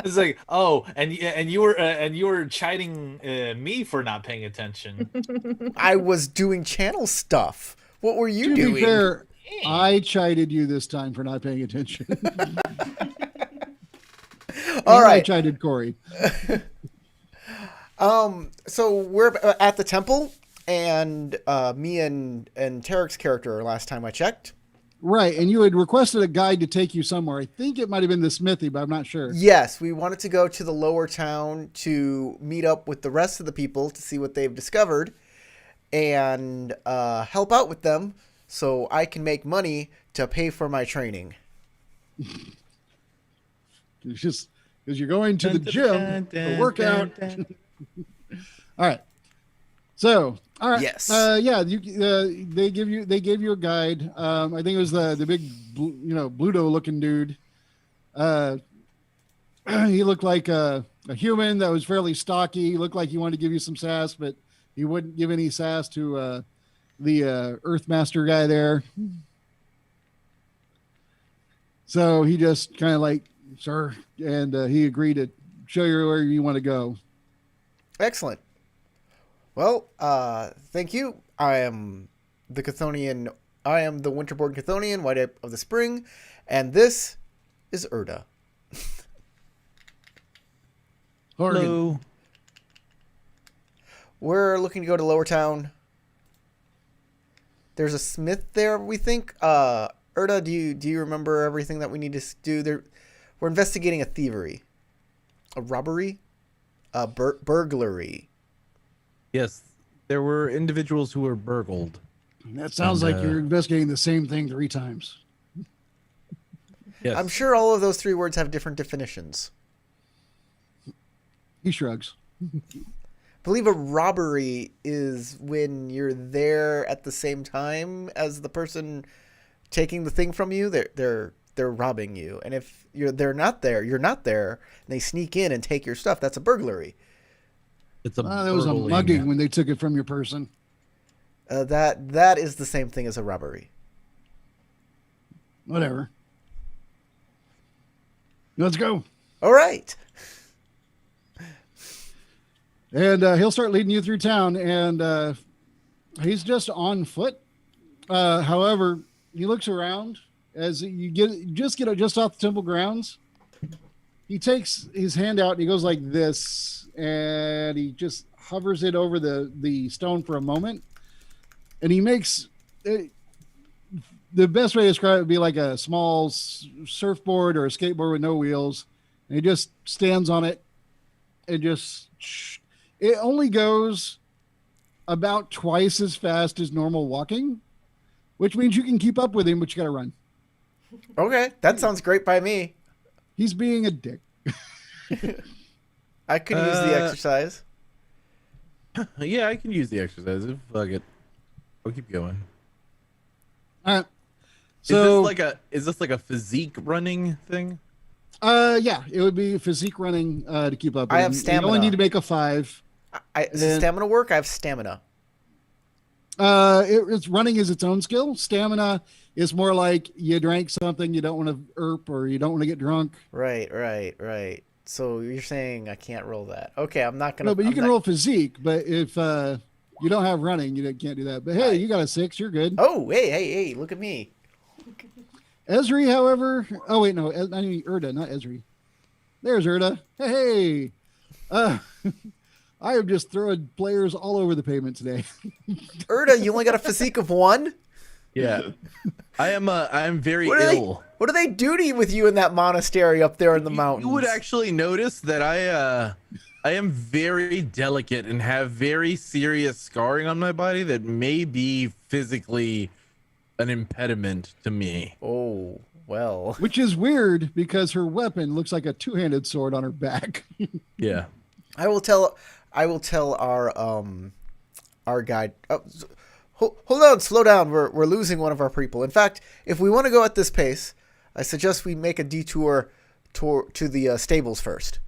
It's like, oh, and you were chiding me for not paying attention. I was doing channel stuff. What were you To doing? be fair, I chided you this time for not paying attention. All I right. chided Corey. So we're at the temple, and me and Tarek's character last time I checked. Right, and you had requested a guide to take you somewhere. I think it might have been the smithy, but I'm not sure. Yes, we wanted to go to the lower town to meet up with the rest of the people to see what they've discovered and help out with them so I can make money to pay for my training. It's just because you're going to the gym to work out. All right. So, all right. Yes. Yeah. They gave you a guide. I think it was the big, Bluto looking dude. He looked like a human that was fairly stocky. He looked like he wanted to give you some sass, but he wouldn't give any sass to the Earthmaster guy there. So he just kind of like, sir, and he agreed to show you where you want to go. Excellent. Well, thank you. I am the Chthonian. I am the Winterborn Chthonian, White Ape of the Spring, and this is Erda. Hello. We're looking to go to Lower Town. There's a smith there, we think. Erda, do you remember everything that we need to do? There, we're investigating a thievery, a robbery, a burglary. Yes, there were individuals who were burgled. That sounds And, like you're investigating the same thing 3 times. Yes. I'm sure all of those 3 words have different definitions. He shrugs. I believe a robbery is when you're there at the same time as the person taking the thing from you. They're robbing you, and if you're not there, and they sneak in and take your stuff. That's a burglary. It's a There was a burgling. mugging when they took it from your person. That is the same thing as a robbery. Whatever. Let's go. All right. And he'll start leading you through town, and he's just on foot. However, he looks around as you get just off the temple grounds. He takes his hand out and he goes like this, and he just hovers it over the stone for a moment, and he makes it, the best way to describe it would be like a small surfboard or a skateboard with no wheels. And he just stands on it and it only goes about twice as fast as normal walking, which means you can keep up with him, but you got to run. Okay, that sounds great by me. He's being a dick. I could use the exercise. Yeah, I can use the exercise. Fuck it. I'll keep going. All right. So Is this like a physique running thing? Yeah, it would be physique running to keep up with I have him. stamina. You only need to make a 5. Does stamina work? I have stamina. It's running is its own skill. Stamina is more like you drank something, you don't want to or you don't want to get drunk. Right. So you're saying I can't roll that? Okay, I'm not gonna. No, but you can roll physique. But if you don't have running, you can't do that. But hey, you got a 6. You're good. Oh, hey! Look at me. Esri, however, oh wait, no, I mean Erda, not Esri. There's Erda. Hey, I am just throwing players all over the pavement today. Erda, you only got a physique of 1? Yeah, I'm very ill. What do they do with you in that monastery up there in the mountains? You would actually notice that I am very delicate and have very serious scarring on my body that may be physically an impediment to me. Oh, well. Which is weird because her weapon looks like a 2-handed sword on her back. Yeah. I will tell our guide. Oh, hold on, slow down. We're losing one of our people. In fact, if we want to go at this pace, I suggest we make a detour to the stables first.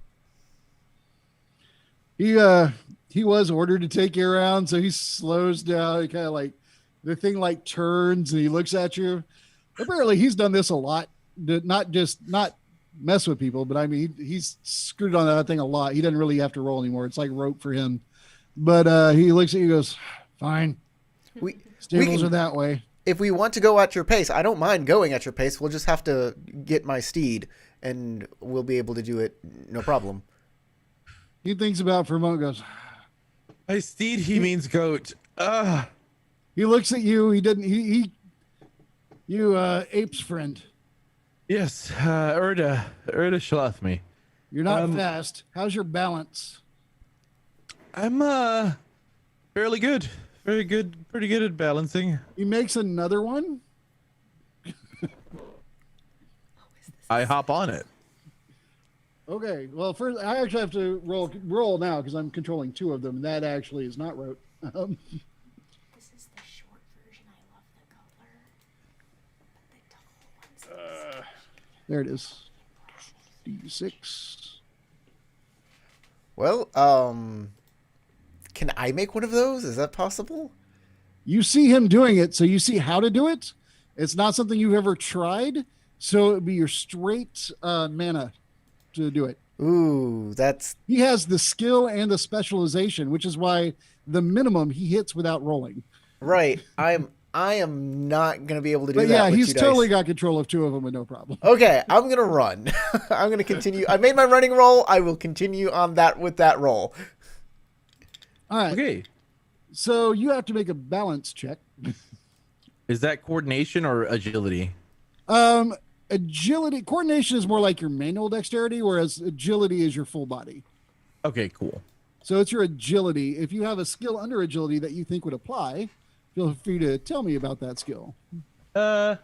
He was ordered to take you around, so he slows down. He kind of like the thing like turns and he looks at you. Apparently, he's done this a lot. Not mess with people, but I mean he's screwed on that thing a lot. He doesn't really have to roll anymore. It's like rope for him. But he looks at you and goes, "Fine. Stables are that way." If we want to go at your pace, I don't mind going at your pace. We'll just have to get my steed, and we'll be able to do it, no problem. He thinks about it for a moment, goes, By steed, he means goat. He looks at you. You ape's friend. Yes, Erda Shalathmi. You're not fast. How's your balance? I'm fairly good. Very good, pretty good at balancing. He makes another one. I hop on it. Okay. Well, first I actually have to roll now because I'm controlling 2 of them, and that actually is not rote. This is the short version. I love the color. But the tall ones. There it is. D6. Well, can I make one of those? Is that possible? You see him doing it, so you see how to do it. It's not something you've ever tried, so it would be your straight mana to do it. Ooh, He has the skill and the specialization, which is why the minimum he hits without rolling. right. I am not gonna be able to do But that. yeah, with he's 2 totally dice. got control of 2 of them with no problem. Okay, I'm gonna run. I'm gonna continue. I made my running roll. I will continue on that with that roll. All right. Okay. So you have to make a balance check. Is that coordination or agility? Agility, coordination is more like your manual dexterity, whereas agility is your full body. Okay, cool. So it's your agility. If you have a skill under agility that you think would apply, feel free to tell me about that skill. Don't.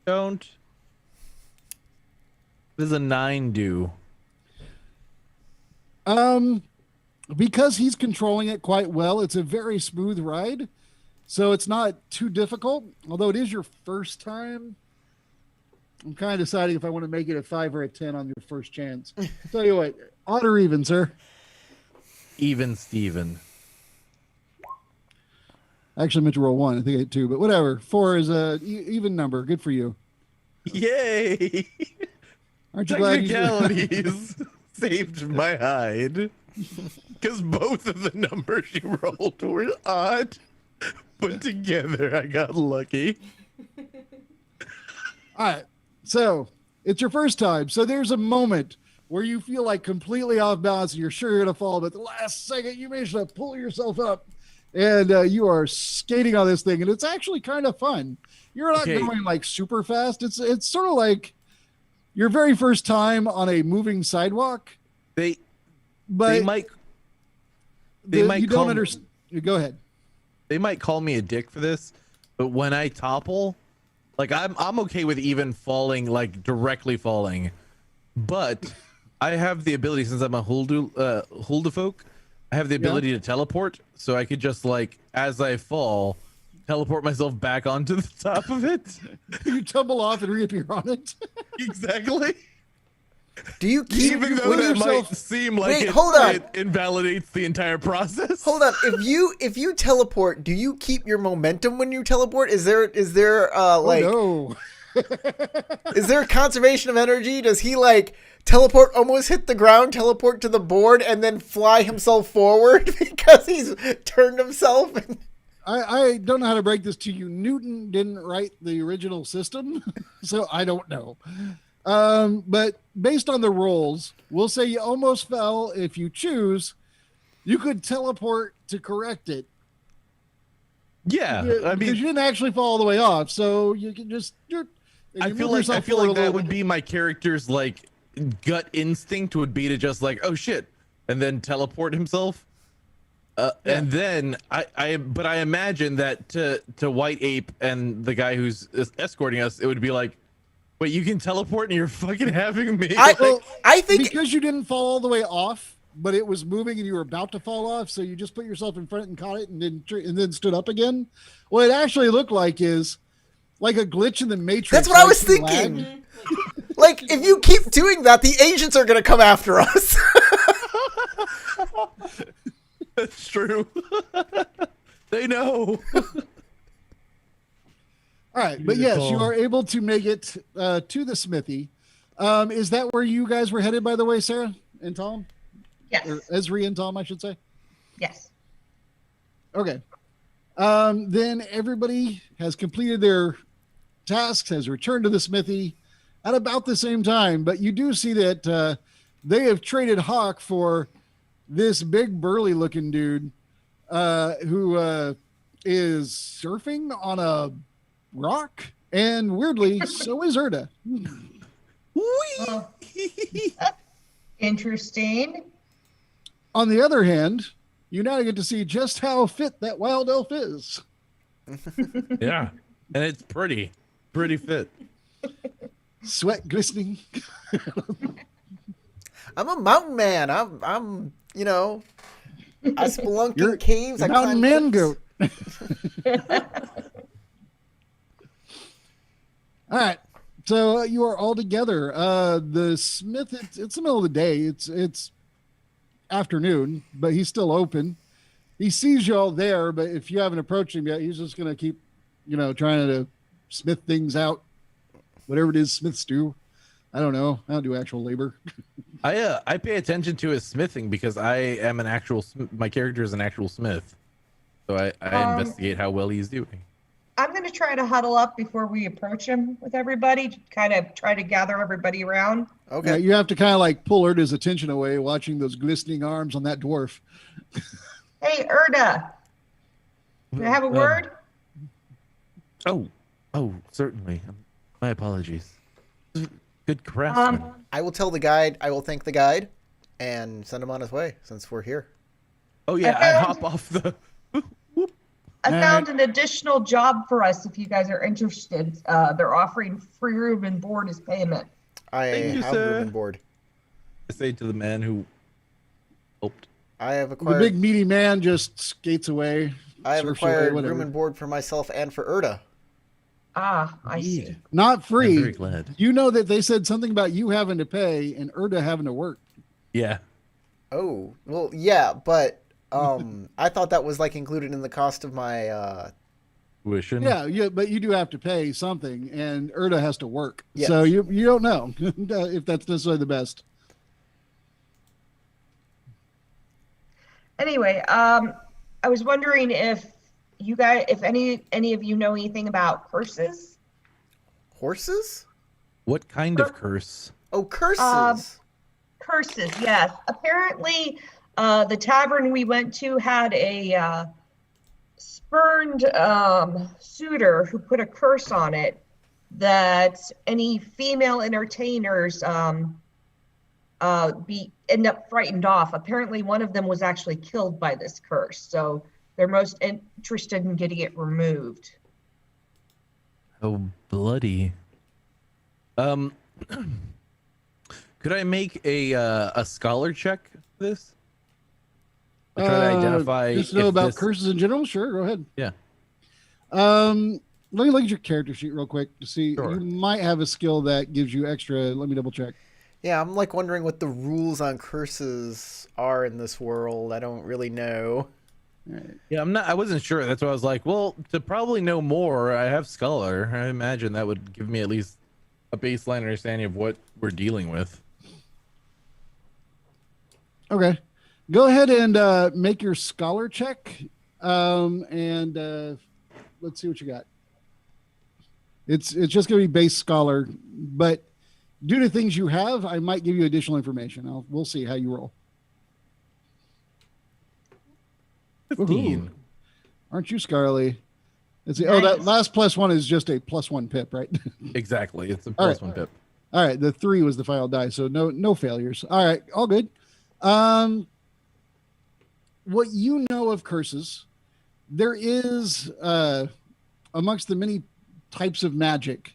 What does a 9 do? Because he's controlling it quite well, it's a very smooth ride. So it's not too difficult, although it is your first time. I'm kind of deciding if I want to make it a 5 or a 10 on your first chance. Tell you what, odd or even, sir? Even Steven. I actually meant to roll 1. I think I hit 2, but whatever. 4 is a even number. Good for you. Yay! Aren't you glad you Technicalities saved my hide. Because both of the numbers you rolled were odd. Put together, I got lucky. All right. So it's your first time. So there's a moment where you feel like completely off balance and you're sure you're going to fall, but the last second you manage to pull yourself up and you are skating on this thing. And it's actually kind of fun. You're not going like super fast. It's sort of like your very first time on a moving sidewalk. but they might you call don't understand. Go ahead. they might call me a dick for this, but when I topple, like I'm okay with even falling, like directly falling, but I have the ability, since I'm a Huldu folk, I have the ability to teleport, so I could just, like, as I fall, teleport myself back onto the top of it. You tumble off and reappear on it. Exactly. Do you keep Even though put that yourself- might seem like Wait, hold on. it invalidates the entire process. Hold on. If you teleport, do you keep your momentum when you teleport? Is there like Oh, no. is there conservation of energy? Does he like teleport, almost hit the ground, teleport to the board, and then fly himself forward because he's turned himself? I don't know how to break this to you. Newton didn't write the original system, so I don't know. But based on the rolls, we'll say you almost fell. If you choose, you could teleport to correct it. Yeah, I Because mean, you didn't actually fall all the way off, so you can just. I feel like that would be my character's like gut instinct would be to just like, oh shit, and then teleport himself. And then I imagine that to White Ape and the guy who's escorting us, it would be like, wait, you can teleport and you're fucking having me? I think because you didn't fall all the way off, but it was moving and you were about to fall off, so you just put yourself in front and caught it and then stood up again. What it actually looked like is like a glitch in the Matrix. that's what I like was you thinking. lagged. Like, if you keep doing that, the agents are going to come after us. That's true. They know. All right, but yes, you are able to make it to the smithy. Is that where you guys were headed, by the way, Sarah and Tom? Yes. Or Esri and Tom, I should say. Yes. Okay. Then everybody has completed their tasks, has returned to the smithy at about the same time. But you do see that they have traded Hawk for this big burly looking dude who is surfing on a rock. And weirdly, so is Erda. Oh. Interesting. On the other hand, you now get to see just how fit that wild elf is. Yeah, and it's pretty fit. Sweat glistening. I'm a mountain man. I'm you know, I spelunk You're in caves. I mountain climb man cliffs. goat. All right. So you are all together. The smith, it's the middle of the day. It's afternoon, but he's still open. He sees you all there, but if you haven't approached him yet, he's just going to keep, trying to smith things out. Whatever it is Smiths do. I don't know. I don't do actual labor. I pay attention to his smithing because I am my character is an actual smith. So I investigate how well he's doing. I'm going to try to huddle up before we approach him with everybody, to kind of try to gather everybody around. Okay. You have to kind of like pull Erda's attention away watching those glistening arms on that dwarf. Hey, Erda, do I have a word? Oh, certainly. My apologies. Good craftsman. I will tell the guide. I will thank the guide, and send him on his way since we're here. Oh yeah, I hop off the. I found an additional job for us if you guys are interested. They're offering free room and board as payment. I Thank you, have sir. room and board. I say to the man who helped. I have The acquired. big meaty man just skates away. I have surfs away, acquired whatever. room and board for myself and for Erda. Ah, I see. Not I'm free. very glad. You know that they said something about you having to pay and Erda having to work. Yeah. Oh, well, yeah, but I thought that was like included in the cost of my. Tuition. Yeah, but you do have to pay something, and Erda has to work. Yes. So you don't know if that's necessarily the best. Anyway, I was wondering if you guys, if any of you know anything about curses. Horses? What kind of curse? Oh, curses. Curses, yes. Apparently, the tavern we went to had a spurned suitor who put a curse on it that any female entertainers end up frightened off. Apparently, one of them was actually killed by this curse, so they're most interested in getting it removed. Oh, bloody. Um, could I make a scholar check for this? To try to identify just to know if about this- curses in general. Sure, go ahead. Yeah. Let me look at your character sheet real quick to see. Sure. You might have a skill that gives you extra. Let me double check. Yeah, I'm like wondering what the rules on curses are in this world. I don't really know. All right. Yeah, I wasn't sure. That's why I was like, well, to probably know more, I have scholar. I imagine that would give me at least a baseline understanding of what we're dealing with. Okay. Go ahead and make your scholar check. And let's see what you got. It's just going to be base scholar, but due to things you have, I might give you additional information. We'll see how you roll. 15. Woohoo. Aren't you Scarly? Let's see. Oh, that Nice. last +1 is just a +1 pip, right? Exactly. It's a All plus right. one pip. All right, the 3 was the final die, so no failures. All right, all good. What you know of curses, there is amongst the many types of magic,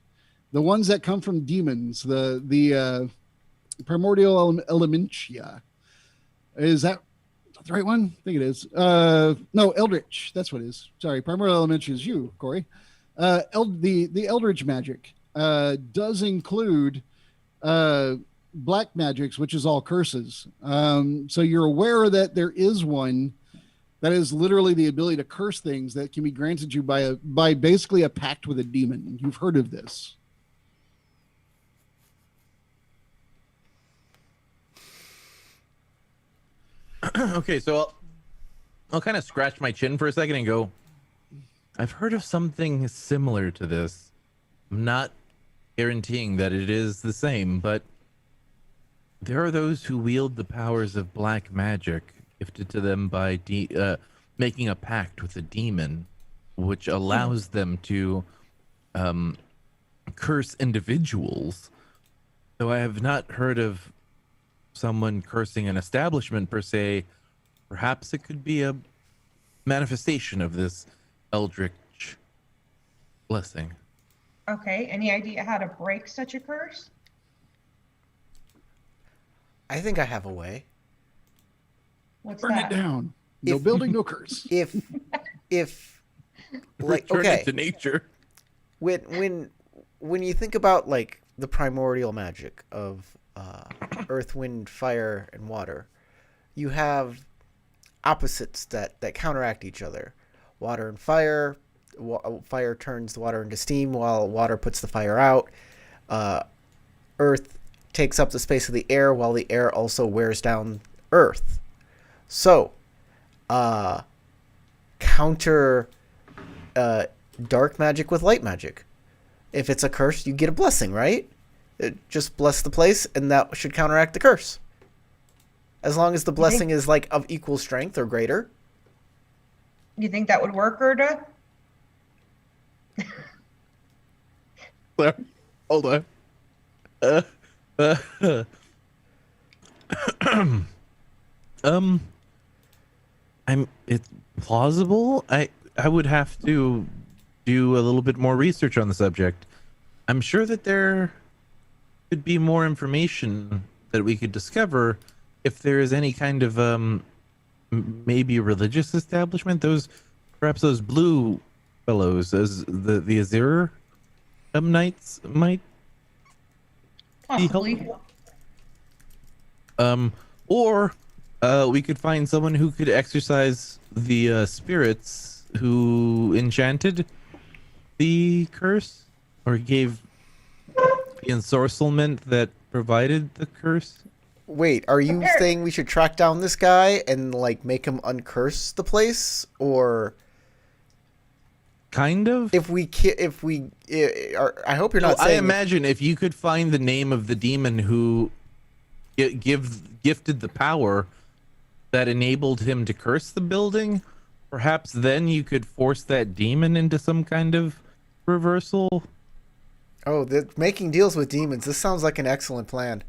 the ones that come from demons, the primordial elementia. Is that the right one? I think it is. No, eldritch. That's what it is. Sorry, primordial elementia is you, Corey. The eldritch magic does include black magics, which is all curses. So you're aware that there is one that is literally the ability to curse things that can be granted you by basically a pact with a demon. You've heard of this. Okay, so I'll kind of scratch my chin for a second and go, I've heard of something similar to this. I'm not guaranteeing that it is the same, but there are those who wield the powers of black magic gifted to them by making a pact with a demon, which allows them to curse individuals. Though I have not heard of someone cursing an establishment per se, perhaps it could be a manifestation of this eldritch blessing. Okay, any idea how to break such a curse? I think I have a way. What's Burn that? it down. No If- building, no curse. If like Return okay, it to nature. when you think about like the primordial magic of earth, wind, fire, and water, you have opposites that counteract each other. Water and fire. Fire turns the water into steam, while water puts the fire out. Earth takes up the space of the air, while the air also wears down earth. So, counter dark magic with light magic. If it's a curse, you get a blessing, right? Just bless the place, and that should counteract the curse. As long as the blessing is like of equal strength or greater. You think that would work, Gerda? Hold on. It's plausible. I would have to do a little bit more research on the subject. I'm sure that there could be more information that we could discover if there is any kind of maybe religious establishment. Perhaps those blue fellows, as the Azir knights might be Possibly. helpful. Or we could find someone who could exorcise the spirits who enchanted the curse or gave the ensorcelment that provided the curse. Wait, are you saying we should track down this guy and like make him uncurse the place, or Kind of. I hope you're not I saying imagine if you could find the name of the demon who gifted the power that enabled him to curse the building, perhaps then you could force that demon into some kind of reversal. Oh, making deals with demons. This sounds like an excellent plan.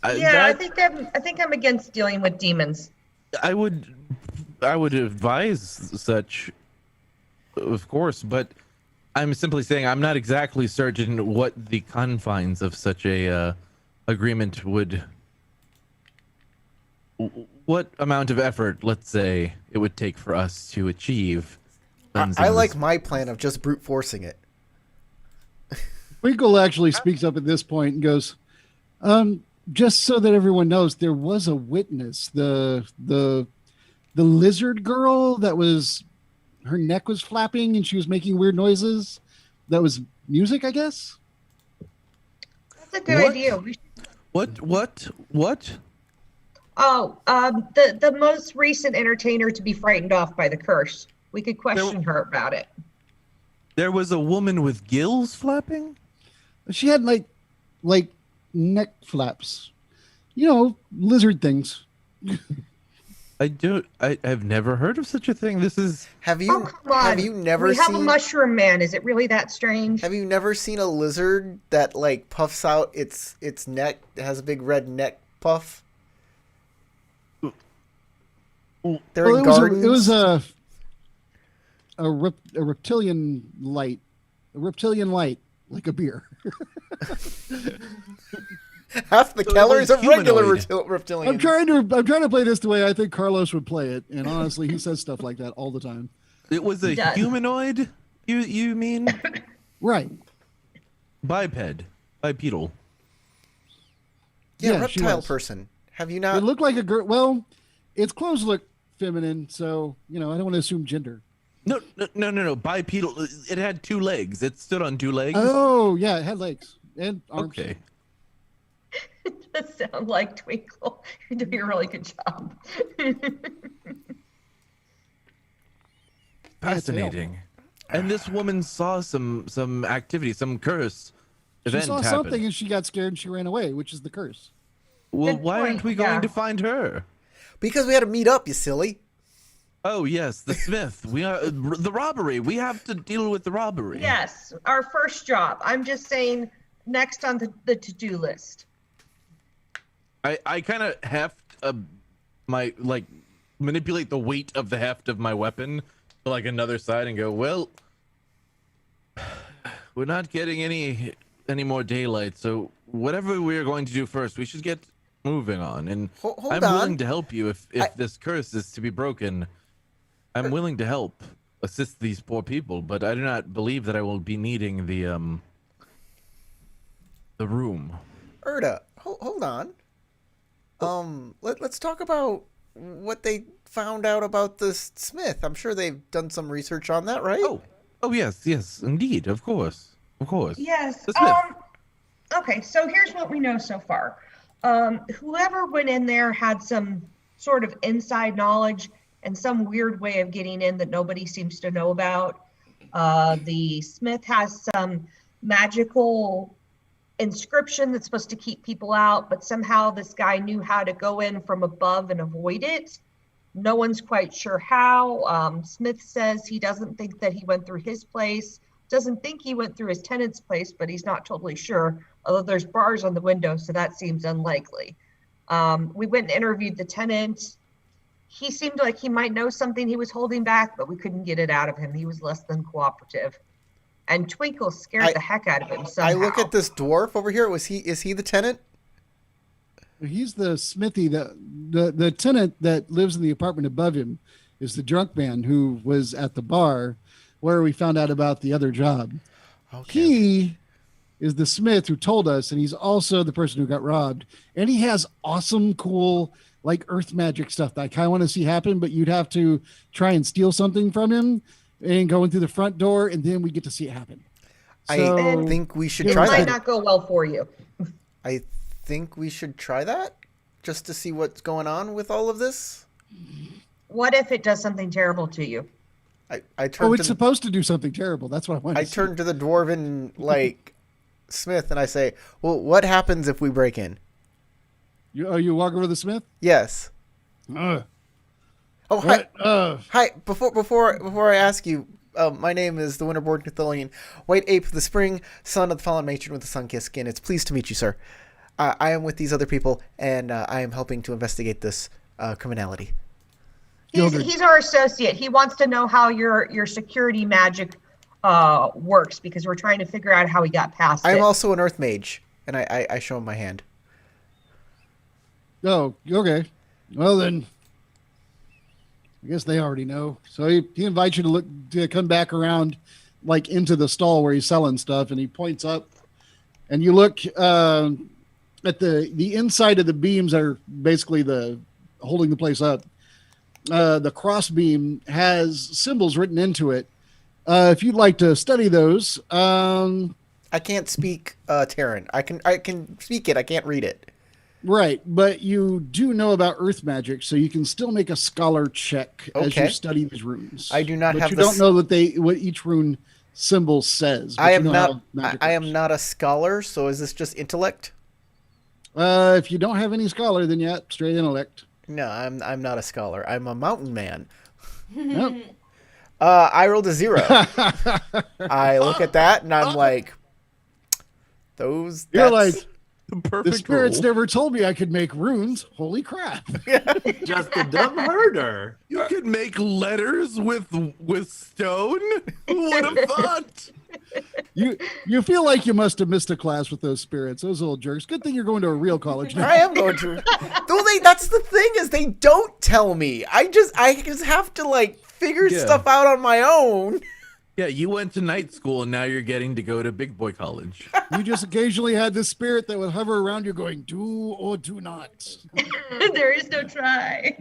Yeah, I think I'm against dealing with demons. I would advise such, of course, but I'm simply saying I'm not exactly certain what the confines of such a agreement would. What amount of effort, let's say, it would take for us to achieve. I like my plan of just brute forcing it. Twinkle actually speaks up at this point and goes, just so that everyone knows, there was a witness. The lizard girl that was, her neck was flapping and she was making weird noises. That was music, I guess. That's a good idea. What? Oh, the most recent entertainer to be frightened off by the curse. We could question her about it. There was a woman with gills flapping? She had like neck flaps. You know, lizard things. I've never heard of such a thing. This is. Have you? Oh, come on. Have you never we have seen a mushroom man. Is it really that strange? Have you never seen a lizard that like puffs out its neck? It has a big red neck puff. They're in gardens. It was a reptilian light. A reptilian light, like a beer. Half the So it calories was of regular humanoid. reptilians. I'm trying to play this the way I think Carlos would play it, and honestly, he says stuff like that all the time. It was a Yeah. humanoid. You mean Right? bipedal? Yeah, she reptile was. person. Have you It not? looked like a girl. Well, its clothes look feminine, so I don't want to assume gender. No. Bipedal. It had two legs. It stood on two legs. Oh yeah, it had legs and arms. Okay. It does sound like Twinkle. You're doing a really good job. Fascinating. And this woman saw some activity, some curse She event saw happen. something and she got scared and she ran away, which is the curse. Well, Good why aren't point, we going yeah. to find her? Because we had to meet up, you silly. Oh yes, the Smith. We are the robbery. We have to deal with the robbery. Yes, our first job. I'm just saying next on the to-do list. I kind of heft my manipulate the weight of the heft of my weapon to like another side and go, well, we're not getting any more daylight, so whatever we're going to do first, we should get moving on. And Hold I'm on. willing to help you if this curse is to be broken. I'm willing to help assist these poor people, but I do not believe that I will be needing the room. Erda, hold on. Let's talk about what they found out about this Smith. I'm sure they've done some research on that, right? Oh yes, indeed, of course. Yes. The Smith. Okay, so here's what we know so far. Whoever went in there had some sort of inside knowledge and some weird way of getting in that nobody seems to know about. The Smith has some magical inscription that's supposed to keep people out, but somehow this guy knew how to go in from above and avoid it. No one's quite sure how. Smith says he doesn't think that he went through his place, doesn't think he went through his tenant's place, but he's not totally sure, although there's bars on the window, so that seems unlikely. We went and interviewed the tenant. He seemed like he might know something he was holding back, but we couldn't get it out of him. He was less than cooperative. And Twinkle scared the heck out of him somehow. I look at this dwarf over here. Is he the tenant? He's the smithy. The tenant that lives in the apartment above him is the drunk man who was at the bar where we found out about the other job. Okay. He is the Smith who told us, and he's also the person who got robbed. And he has awesome, cool, like earth magic stuff that I kind of want to see happen, but you'd have to try and steal something from him and go in through the front door, and then we get to see it happen. I So- think we should It try might that. not go well for you. I think we should try that just to see what's going on with all of this. What if it does something terrible to you? I turned Oh, it's to supposed to do something terrible. That's what I want. I turn to the dwarven Smith and I say, "Well, what happens if we break in?" You walk over to the Smith? Yes. Uh, Oh, hi. what? Hi. Before I ask you, my name is the Winterborn Cthullian, White Ape of the Spring, son of the fallen matron with the sun-kissed skin. It's pleased to meet you, sir. I am with these other people, and I am helping to investigate this criminality. He's our associate. He wants to know how your security magic works because we're trying to figure out how he got past I'm it. also an earth mage, and I show him my hand. Oh, okay. Well then, I guess they already know. So he invites you to come back around, like into the stall where he's selling stuff, and he points up, and you look at the inside of the beams are basically holding the place up. The cross beam has symbols written into it. If you'd like to study those, I can't speak Terran. I can speak it. I can't read it. right, but you do know about earth magic, so you can still make a scholar check as you Okay. study these runes. I do not but have you the don't know what each rune symbol says. But I you am know not. how magic I works. am not a scholar. So is this just intellect? If you don't have any scholar, then yeah, straight intellect. No, I'm not a scholar. I'm a mountain man. Nope. I rolled a 0. I look at that and I'm like, those. You're that's- like, The the perfect spirits rule. never told me I could make runes. Holy crap. Just a dumb herder. You could make letters with stone. Who would have thought? You feel like you must have missed a class with those spirits, those little jerks. Good thing you're going to a real college now. I am going to. Though that's the thing is they don't tell me. I just have to like figure Yeah. stuff out on my own. Yeah, you went to night school and now you're getting to go to big boy college. You just occasionally had this spirit that would hover around you going, do or do not. There is no try.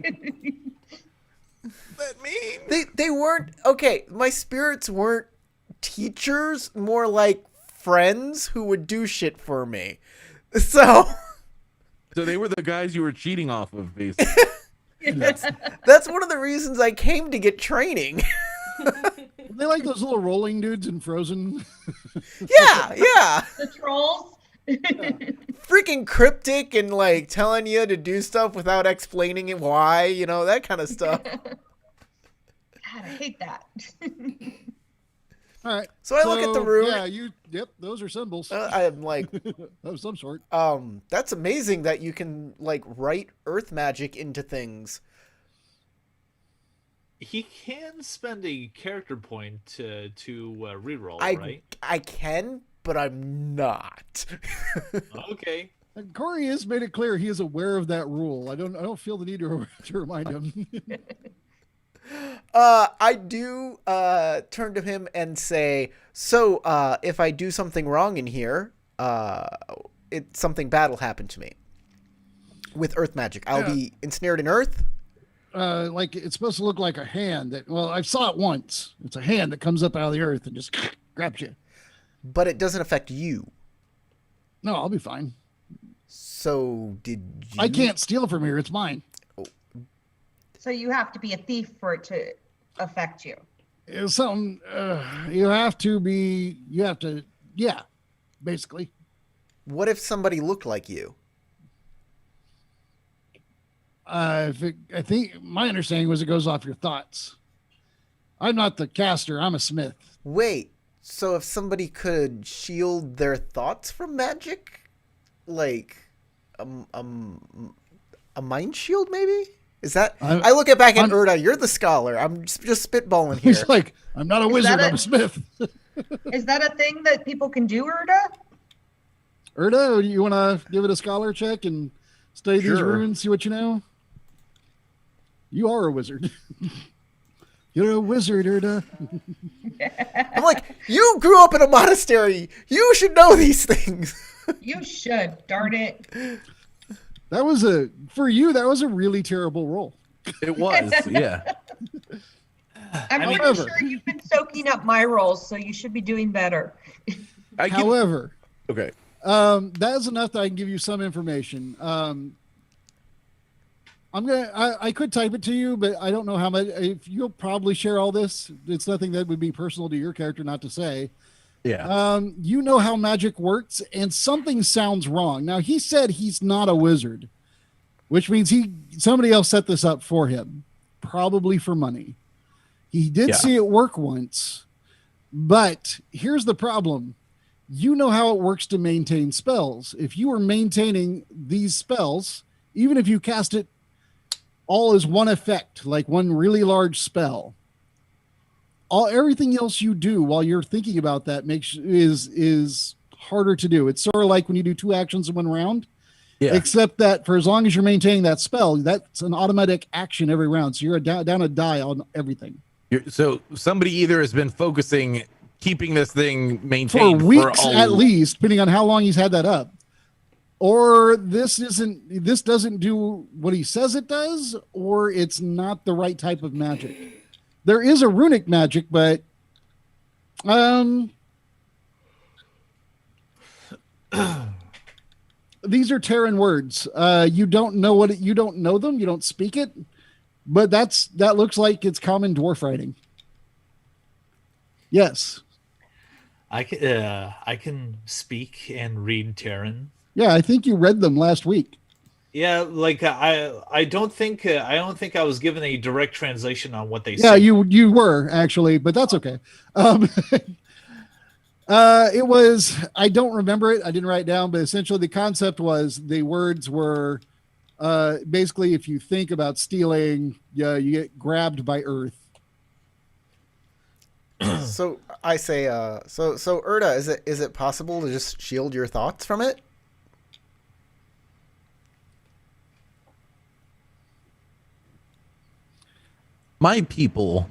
That mean? They weren't okay. My spirits weren't teachers, more like friends who would do shit for me. So So they were the guys you were cheating off of, basically. that's one of the reasons I came to get training. They like those little rolling dudes in Frozen. Yeah. The trolls. Freaking cryptic and like telling you to do stuff without explaining it why, that kind of stuff. God, I hate that. All right. So I look at the rune. Yeah, yep, those are symbols I'm like, of some sort. that's amazing that you can like write earth magic into things. He can spend a character point to reroll, I right? I can, but I'm not. Okay. And Corey has made it clear he is aware of that rule. I don't feel the need to remind him. I do turn to him and say, so if I do something wrong in here, something bad will happen to me. With earth magic. I'll be ensnared in earth. Like it's supposed to look like a hand that, well, I saw it once. It's a hand that comes up out of the earth and just grabs you. But it doesn't affect you. No, I'll be fine. So did you? I can't steal from here. It's mine. So you have to be a thief for it to affect you. It's something yeah, basically. What if somebody looked like you? I think my understanding was it goes off your thoughts. I'm not the caster. I'm a smith. Wait, so if somebody could shield their thoughts from magic? Like, a mind shield, maybe? Is that... I look back at Erda, you're the scholar. I'm just spitballing here. He's like, I'm not a wizard. I'm a smith. Is that a thing that people can do, Erda? Erda, you want to give it a scholar check and study these Sure. runes, see what you know? You are a wizard. You're a wizard, Erda. I'm like, you grew up in a monastery. You should know these things. You should, darn it. That was a really terrible roll. It was, yeah. I'm pretty However- sure you've been soaking up my rolls, so you should be doing better. However, Okay. that is enough that I can give you some information. I could type it to you, but I don't know how much. If you'll probably share all this, it's nothing that would be personal to your character not to say. Yeah. You know how magic works, and something sounds wrong. Now he said he's not a wizard, which means somebody else set this up for him, probably for money. He did Yeah. see it work once, but here's the problem. you know how it works to maintain spells. If you are maintaining these spells, even if you cast it all as one effect, like one really large spell, everything else you do while you're thinking about that is harder to do. It's sort of like when you do 2 actions in 1 round, except that for as long as you're maintaining that spell, that's an automatic action every round. So you're down a die on everything. So somebody either has been focusing, keeping this thing For maintained weeks at least, depending on how long he's had that up. Or this doesn't do what he says it does, or it's not the right type of magic. There is a runic magic, but these are Terran words. You don't know you don't know them, you don't speak it, but that looks like it's common dwarf writing. Yes. I can speak and read Terran. Yeah, I think you read them last week. Yeah, like I don't think I was given a direct translation on what they Yeah, said. you were actually, but that's okay. It was, I don't remember it. I didn't write it down, but essentially the concept was the words were basically if you think about stealing, you get grabbed by Earth. So I say, so Erda, is it possible to just shield your thoughts from it? My people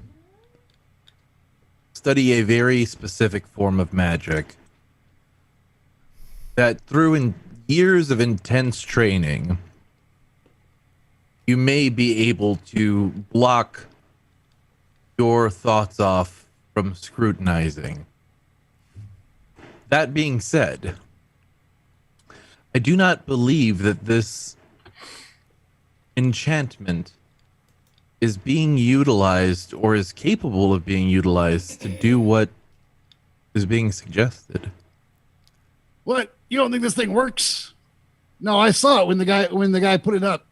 study a very specific form of magic that through years of intense training, you may be able to block your thoughts off from scrutinizing. That being said, I do not believe that this enchantment is being utilized or is capable of being utilized to do what is being suggested. What? You don't think this thing works? No, I saw it when the guy put it up.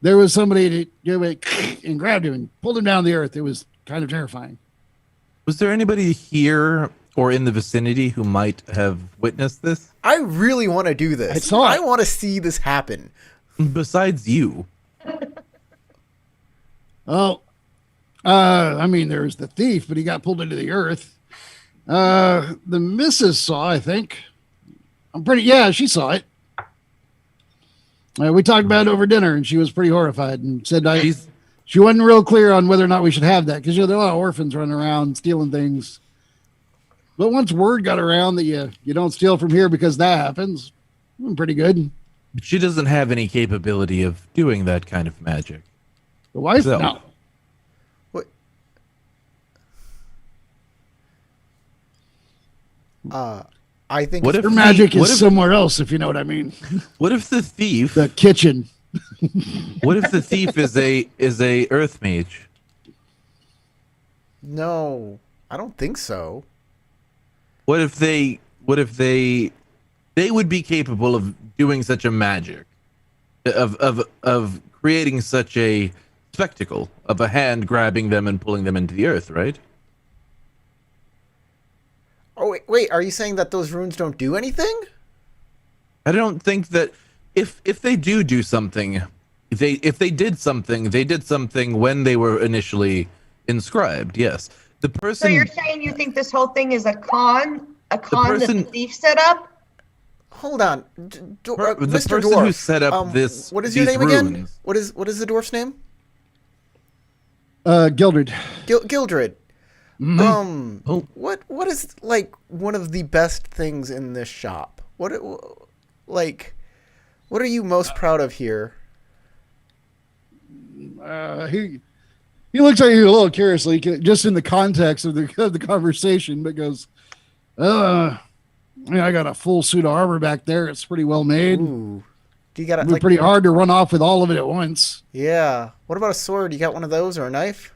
There was somebody that and grabbed him and pulled him down the earth. It was kind of terrifying. Was there anybody here or in the vicinity who might have witnessed this? I really want to do this. I saw it. I want to see this happen. Besides you. Oh, I mean, there was the thief, but he got pulled into the earth. The missus saw, I think. She saw it. We talked about it over dinner, and she was pretty horrified and said she wasn't real clear on whether or not we should have that because there are a lot of orphans running around stealing things. But once word got around that you don't steal from here because that happens, I'm pretty good. But she doesn't have any capability of doing that kind of magic. The wife? So- No. What? I think What it's- Her if magic what is if- somewhere else, if you know what I mean. What if the thief? The kitchen. What if the thief is a earth mage? no, I don't think so. What if they would be capable of doing such a magic, of creating such a spectacle of a hand grabbing them and pulling them into the earth, right? Oh wait, are you saying that those runes don't do anything? I don't think that if they do something, if they did something when they were initially inscribed. Yes, the So person. you're saying you think this whole thing is a con that person- the thief set up? Hold on, the Mr. person Dwarf. who set up What is your these name again? runes. What is the dwarf's name? Gildred. Gildred. Oh. What is like one of the best things in this shop? What are you most proud of here? He looks at you a little curiously, just in the context of the conversation, but goes, I got a full suit of armor back there. It's pretty well made. Ooh. Do you got It'd be pretty hard to run off with all of it at once. Yeah. What about a sword? You got one of those or a knife?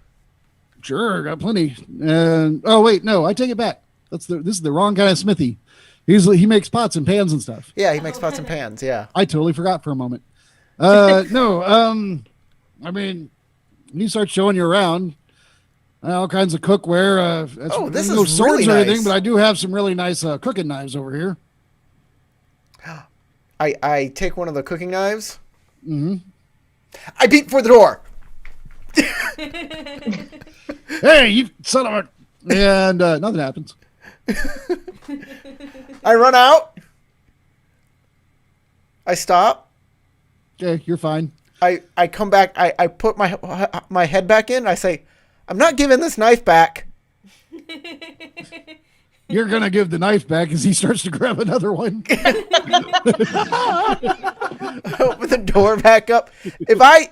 Sure, got plenty. And oh wait, no, I take it back. This is the wrong kind of smithy. He makes pots and pans and stuff. Yeah, he makes pots and pans. Yeah. I totally forgot for a moment. No, I mean, when he starts showing you around, All kinds of cookware. This no is swords really or anything, nice. but I do have some really nice cooking knives over here. I take one of the cooking knives. Mm-hmm. I beat for the door. Hey, you son of a... And nothing happens. I run out. I stop. Okay, you're fine. I come back. I put my head back in. I say, I'm not giving this knife back. You're going to give the knife back as he starts to grab another one. I open the door back up. If I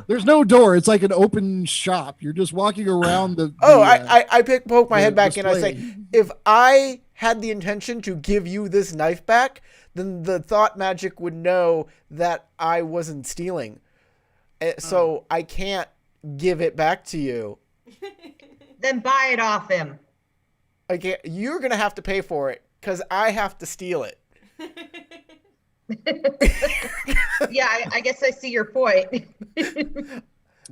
There's no door. It's like an open shop. You're just walking around the... I poke my the head back in. I say, display. if I had the intention to give you this knife back, then the thought magic would know that I wasn't stealing. So I can't give it back to you. Then buy it off him. You're going to have to pay for it because I have to steal it. Yeah, I guess I see your point.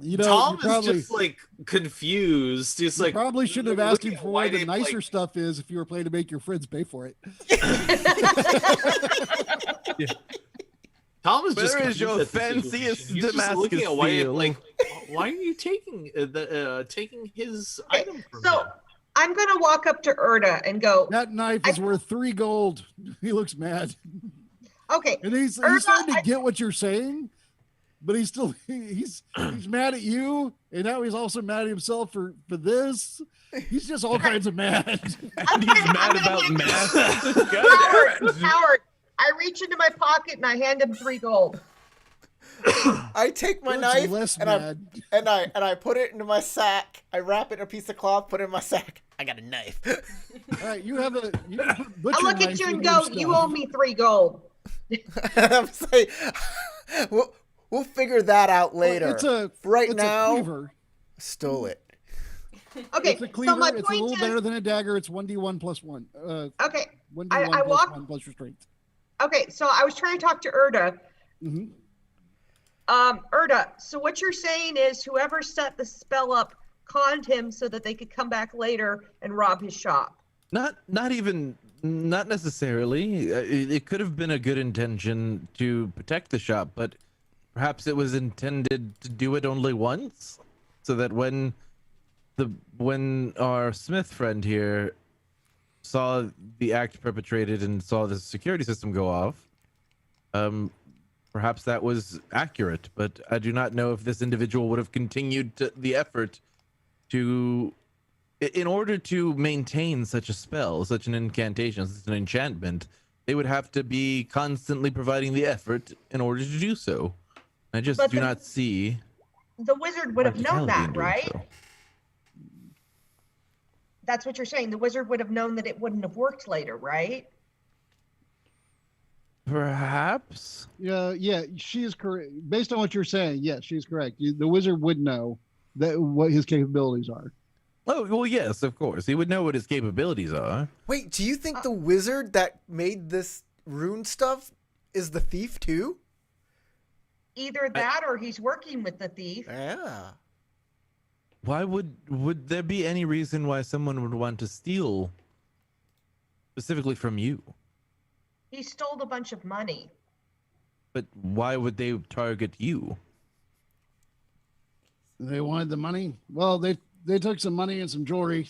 You know, Tom you probably, is just like confused. He's you like, probably should have asked him looking at for why where the they, nicer like- stuff is if you were planning to make your friends pay for it. Tom is just Where is your confused at the fanciest situation. He's just Damascus looking at Wyatt steel? like, why are you taking taking his item from So him? I'm gonna walk up to Erda and go, That knife is worth 3 gold. He looks mad. okay, And he's Erna, starting to get what you're saying, but he's still he's mad at you, and now he's also mad at himself for this. He's just all kinds of mad. And he's mad about math. God Howard, damn it. Howard. I reach into my pocket and I hand him 3 gold. I take my Looks knife less and I put it into my sack. I wrap it in a piece of cloth, put it in my sack. I got a knife. All right, you have a I butcher look at knife you in and your go, stuff. you owe me 3 gold. I'm saying, we'll figure that out later. It's a right it's now, a cleaver. stole it. Okay, It's a cleaver. so my It's a little point better is, than a dagger. It's 1d1 plus 1. okay, 1d1 I plus walk- 1 plus your strength. okay, so I was trying to talk to Erda. Mm-hmm. Erda, so what you're saying is whoever set the spell up conned him so that they could come back later and rob his shop. Not necessarily. It could have been a good intention to protect the shop, but perhaps it was intended to do it only once, so that when our Smith friend here saw the act perpetrated and saw the security system go off, perhaps that was accurate. But I do not know if this individual would have continued the effort to. In order to maintain such a spell, such an incantation, such an enchantment, they would have to be constantly providing the effort in order to do so. I just But do the- not see. The wizard would have known practicality in that, doing right? so. That's what you're saying. The wizard would have known that it wouldn't have worked later, right? Perhaps. Yeah, she is correct. Based on what you're saying, yes, she's correct. The wizard would know what his capabilities are. Oh, well, yes, of course. He would know what his capabilities are. Wait, do you think the wizard that made this rune stuff is the thief too? Either that or he's working with the thief. Yeah. Why would there be any reason why someone would want to steal specifically from you? He stole a bunch of money. But why would they target you? They wanted the money. Well, they took some money and some jewelry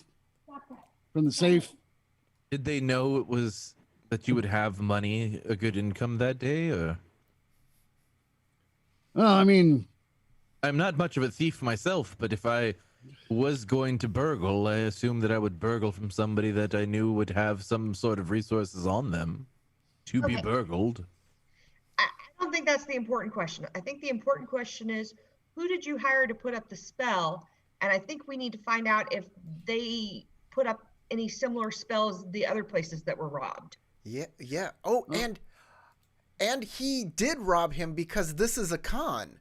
from the safe. Did they know it was that you would have money, a good income that day, or? Well, I mean, I'm not much of a thief myself, but if I was going to burgle, I assume that I would burgle from somebody that I knew would have some sort of resources on them to be Okay. burgled. I don't think that's the important question. I think the important question is, who did you hire to put up the spell? And I think we need to find out if they put up any similar spells the other places that were robbed. Yeah. Oh, and he did rob him because this is a con.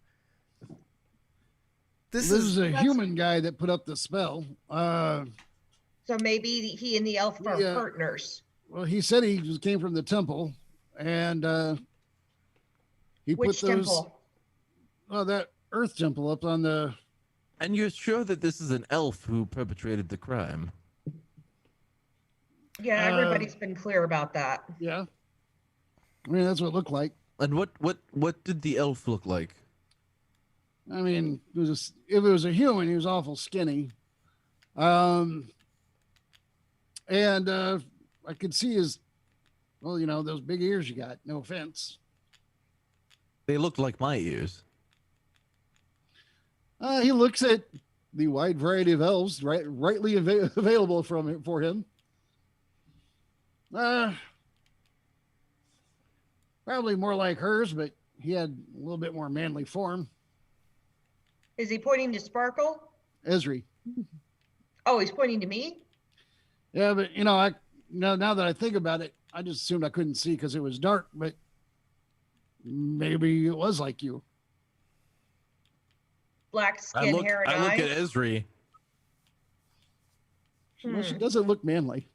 this is a human guy that put up the spell. So maybe he and the elf are Yeah. partners. Well, he said he came from the temple, and he Which put those. temple? Well, that Earth temple up on the And you're sure that this is an elf who perpetrated the crime? Yeah, everybody's been clear about that. Yeah. I mean, that's what it looked like. And what did the elf look like? I mean, if it was a human, he was awful skinny. And I could see his, well, those big ears you got. No offense. They looked like my ears. He looks at the wide variety of elves rightly available for him. Probably more like hers, but he had a little bit more manly form. Is he pointing to Sparkle? Esri. Oh, he's pointing to me? Yeah, but now that I think about it, I just assumed I couldn't see because it was dark, but maybe it was like you. Black skin, hair, and I look eyes? at Esri. Well, she doesn't look manly.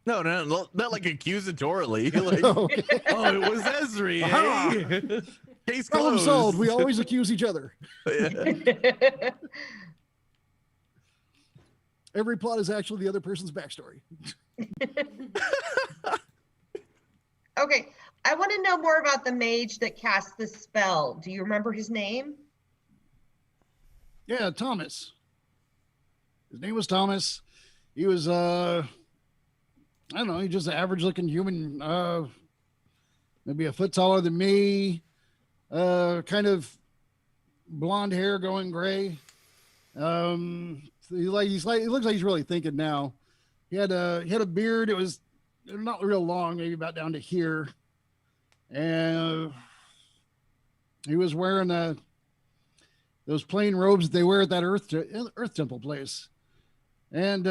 No, not like accusatorily. Like, Okay. oh, it was Esri. Eh? Case Problem closed. solved. We always accuse each other. Every plot is actually the other person's backstory. Okay, I want to know more about the mage that cast the spell. Do you remember his name? Yeah, Thomas. His name was Thomas. He was I don't know, he's just an average looking human, maybe a foot taller than me, kind of blonde hair going gray. He looks like he's really thinking now. He had a beard. It was not real long, maybe about down to here. And he was wearing those plain robes that they wear at that Earth Temple place. And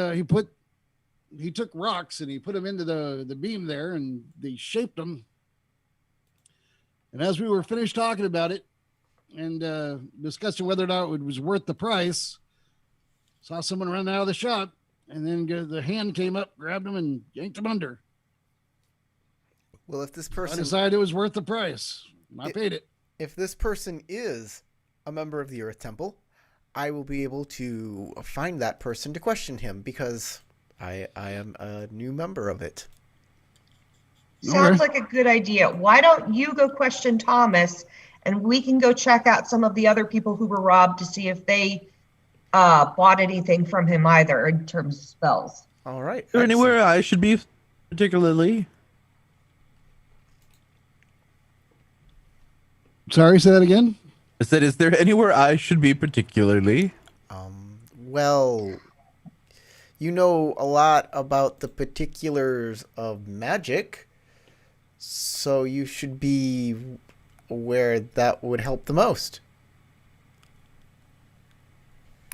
he took rocks and he put them into the beam there, and they shaped them. And as we were finished talking about it and discussing whether or not it was worth the price, saw someone run out of the shop, and then the hand came up, grabbed him, and yanked him under. Well, if this I person decided it was worth the price. I paid it. if this person is a member of the Earth Temple, I will be able to find that person to question him because I am a new member of it. Sounds like a good idea. Why don't you go question Thomas, and we can go check out some of the other people who were robbed to see if they bought anything from him either in terms of spells. All right. Is there anywhere I should be particularly? Sorry, say that again? I said, is there anywhere I should be particularly? Well, you know a lot about the particulars of magic, so you should be where that would help the most.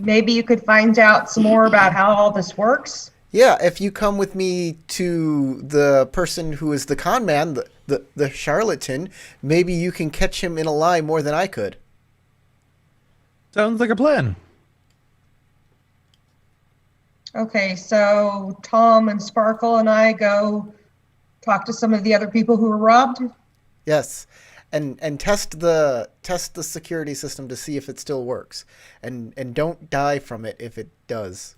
Maybe you could find out some more about how all this works. Yeah, if you come with me to the person who is the con man, the charlatan, maybe you can catch him in a lie more than I could. Sounds like a plan. Okay, so Tom and Sparkle and I go talk to some of the other people who were robbed. Yes, and test the security system to see if it still works, and don't die from it if it does.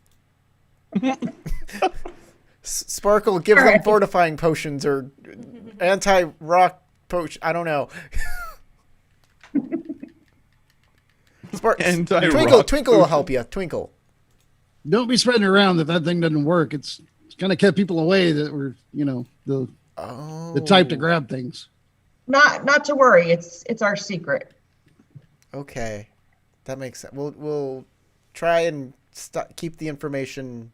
Sparkle, give them Alright. fortifying potions or anti-rock potion. I don't know. Anti-rock Twinkle will help you. Twinkle. Don't be spreading around that thing doesn't work. It's kind of kept people away that were, the type to grab things. Not to worry. It's our secret. Okay, that makes sense. We'll try and keep the information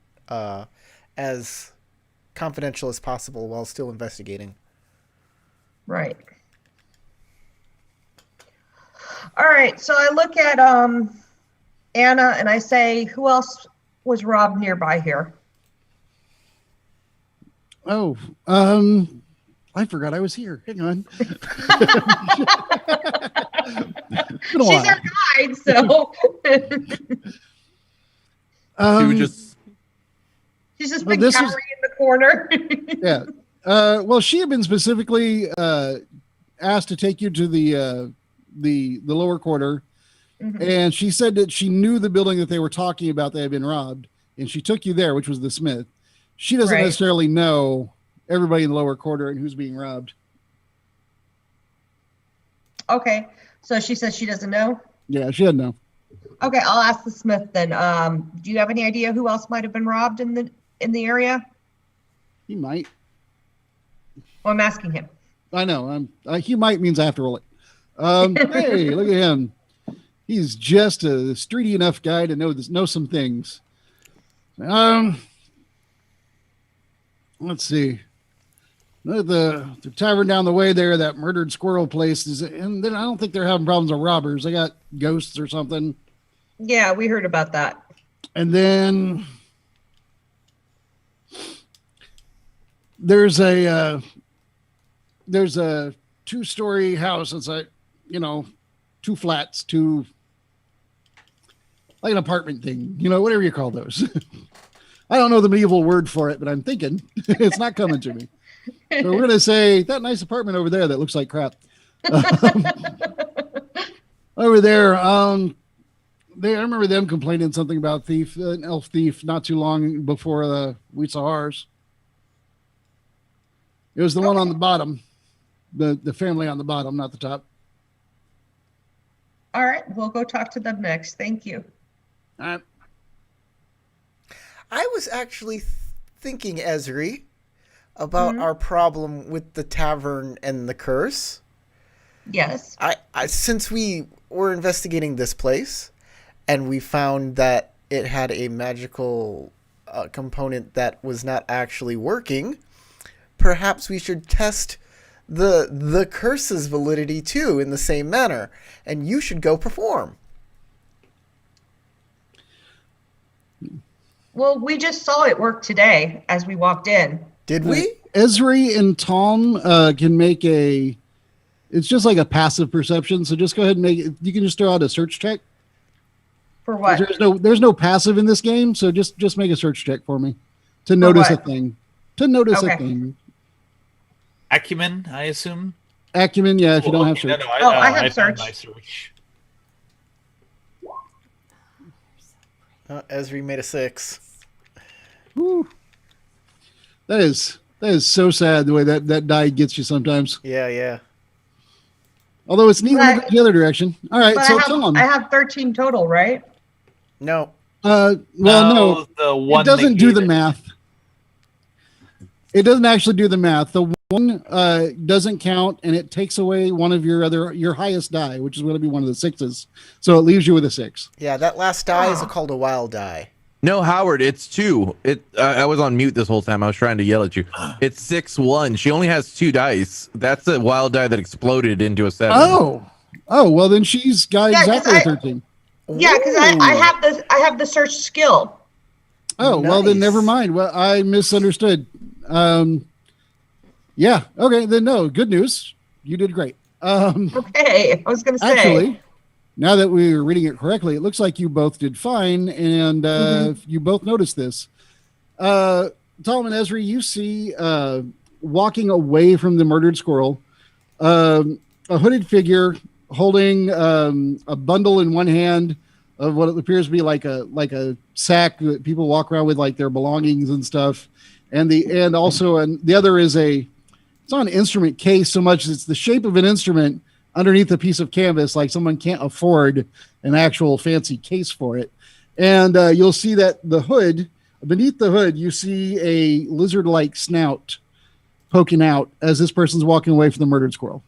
as confidential as possible while still investigating. Right. All right. So I look at Anna and I say, who else was robbed nearby here? Oh, I forgot I was here. Hang on. Been a She's while. our guide, so She would just she's just Well, been this cowering was- in the corner. Yeah. Well, she had been specifically asked to take you to the lower quarter And she said that she knew the building that they were talking about that had been robbed, and she took you there, which was the Smith. She doesn't Right. necessarily know everybody in the lower quarter and who's being robbed. Okay. So she says she doesn't know. Yeah, she doesn't know. Okay, I'll ask the Smith then. Do you have any idea who else might have been robbed in the area? He might. Well, I'm asking him. I know. He might means I have to roll it. Hey, look at him. He's just a streety enough guy to know some things. Let's see. The tavern down the way there, that murdered squirrel place is, and then I don't think they're having problems with robbers. They got ghosts or something. Yeah, we heard about that. And then there's a 2-story house. It's like, 2 flats, like an apartment thing, whatever you call those. I don't know the medieval word for it, but I'm thinking it's not coming to me. So we're going to say that nice apartment over there that looks like crap. Over there, I remember them complaining something about an elf thief not too long before we saw ours. It was the one on the bottom, the family on the bottom, not the top. All right, we'll go talk to them next. Thank you. All right. I was actually thinking, Esri, about our problem with the tavern and the curse. Yes. I since we were investigating this place, and we found that it had a magical component that was not actually working, perhaps we should test the curse's validity too in the same manner, and you should go perform. Well, we just saw it work today as we walked in. Did we? Esri and Tom can make it's just like a passive perception. So just go ahead and you can just throw out a search check. For what? There's no passive in this game. So just make a search check for me to notice a what? thing. To notice Okay. a thing. Acumen, I assume. Acumen, yeah, if you don't have Okay, search. no, I have found search. my search. Esri made a 6. Woo. That is so sad the way that die gets you sometimes. Yeah. Although it's neat when it But- goes the other direction. All right, But so I have 13 total, right? No. no, The one it doesn't do the negated. math. It doesn't actually do the math. The one doesn't count, and it takes away one of your highest die, which is going to be one of the 6s. So it leaves you with a 6. Yeah, that last die is called a wild die. No, Howard, it's 2. I was on mute this whole time. I was trying to yell at you. It's 6-1. She only has 2 dice. That's a wild die that exploded into a 7. Oh, well then she's got Yeah, 'cause exactly a I- 13. Yeah, because I have the search skill. Oh, well then Nice. never mind. Well, I misunderstood. Yeah, okay, then no, good news. You did great. Okay, I was going to say. Actually, now that we were reading it correctly, it looks like you both did fine, and you both noticed this. Tom and Esri, you see walking away from the murdered squirrel, a hooded figure holding a bundle in one hand of what appears to be like a sack that people walk around with, like their belongings and stuff, and the other is it's not an instrument case so much as it's the shape of an instrument underneath a piece of canvas, like someone can't afford an actual fancy case for it. And you'll see that beneath the hood, you see a lizard-like snout poking out as this person's walking away from the murdered squirrel.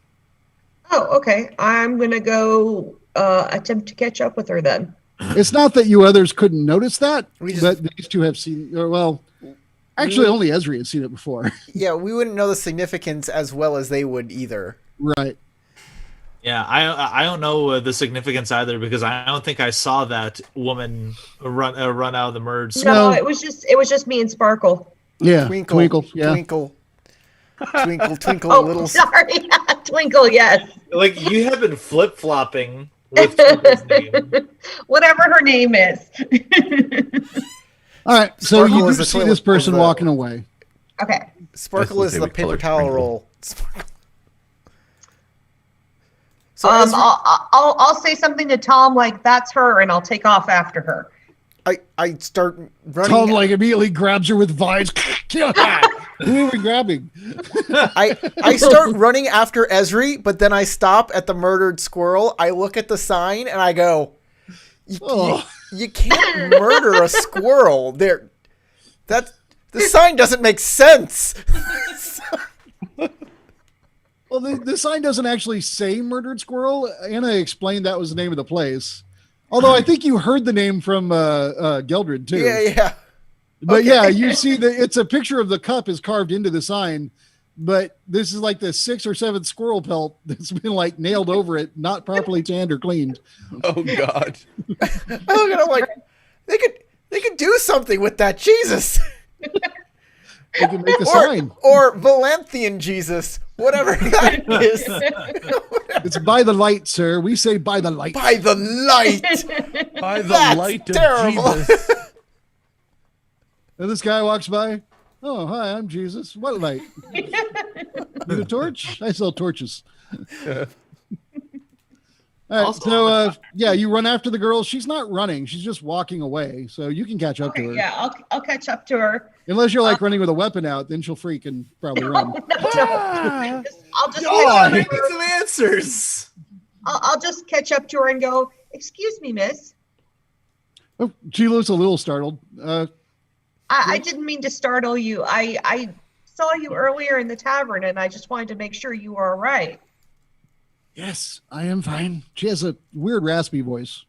Oh, okay. I'm going to go attempt to catch up with her then. It's not that you others couldn't notice that, We just- but these two have seen, actually only Esri has seen it before. Yeah, we wouldn't know the significance as well as they would either. Right. Yeah, I don't know the significance either because I don't think I saw that woman run out of the merge. No, Well- it was just me and Sparkle. Yeah. Twinkle, Yeah. twinkle, twinkle, Oh, little. sorry, Twinkle. Yes, Like you have been flip flopping with Twinkle's name. whatever her name is. All right. So Sparkle you is do the see toilet- this person is the- walking away. Sparkle I is say the we call paper her towel Sprinkle. roll. So So Ezra, I'll say something to Tom like that's her, and I'll take off after her. I start running. Tom like immediately grabs her with vines. Who are we grabbing? I start running after Esri, but then I stop at the murdered squirrel. I look at the sign and I go, you can't murder a squirrel. The sign doesn't make sense. Well, the sign doesn't actually say murdered squirrel. Anna explained that was the name of the place. Although I think you heard the name from Geldred too. Yeah. But Okay. yeah, you see that it's a picture of the cup is carved into the sign, but this is like the 6th or 7th squirrel pelt that's been like nailed over it, not properly tanned or cleaned. Oh God. I look at it, I'm like, they could do something with that, Jesus. They can make a sign. Or Vallanthian Jesus, whatever that is. It's by the light, sir. We say by the light. By the light. By the That's light of terrible. Jesus. And this guy walks by. Oh, hi, I'm Jesus. What light? Need a torch? I sell torches. All right, Also- so yeah, you run after the girl. She's not running; she's just walking away. So you can catch up to her. Okay, yeah, I'll catch up to her. Unless you're like running with a weapon out, then she'll freak and probably run. I'll just God, catch up get to her. some answers. I'll just catch up to her and go, "Excuse me, miss. Oh, she looks a little startled. I didn't mean to startle you. I saw you earlier in the tavern, and I just wanted to make sure you were all right." Yes, I am fine. She has a weird raspy voice.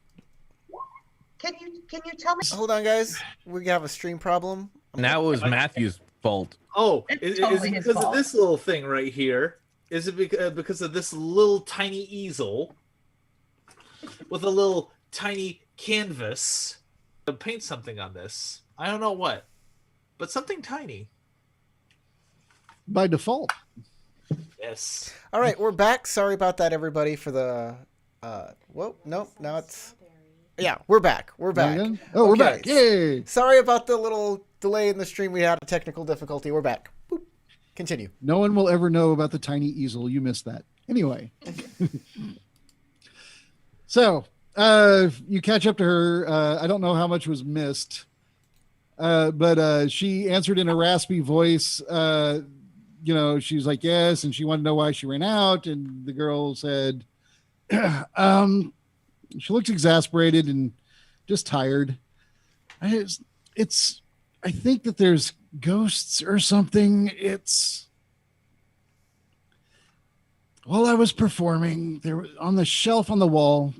Can you tell me? Hold on, guys. We have a stream problem. Now it was Matthew's fault. Oh, It's is totally it his because fault. of this little thing right here? Is it because of this little tiny easel with a little tiny canvas to paint something on this? I don't know what, but something tiny. By default. Yes. All right, we're back. Sorry about that, everybody, for the. Whoa, nope. Now it's. Yeah, we're back. We're back. Again? Oh, we're Okay. back. Yay. Sorry about the little delay in the stream. We had a technical difficulty. We're back. Boop. Continue. No one will ever know about the tiny easel. You missed that. Anyway. So, you catch up to her. I don't know how much was missed. But she answered in a raspy voice. She's like, yes. And she wanted to know why she ran out. And the girl said, she looks exasperated and just tired. I think that there's ghosts or something. While I was performing, there was on the shelf on the wall,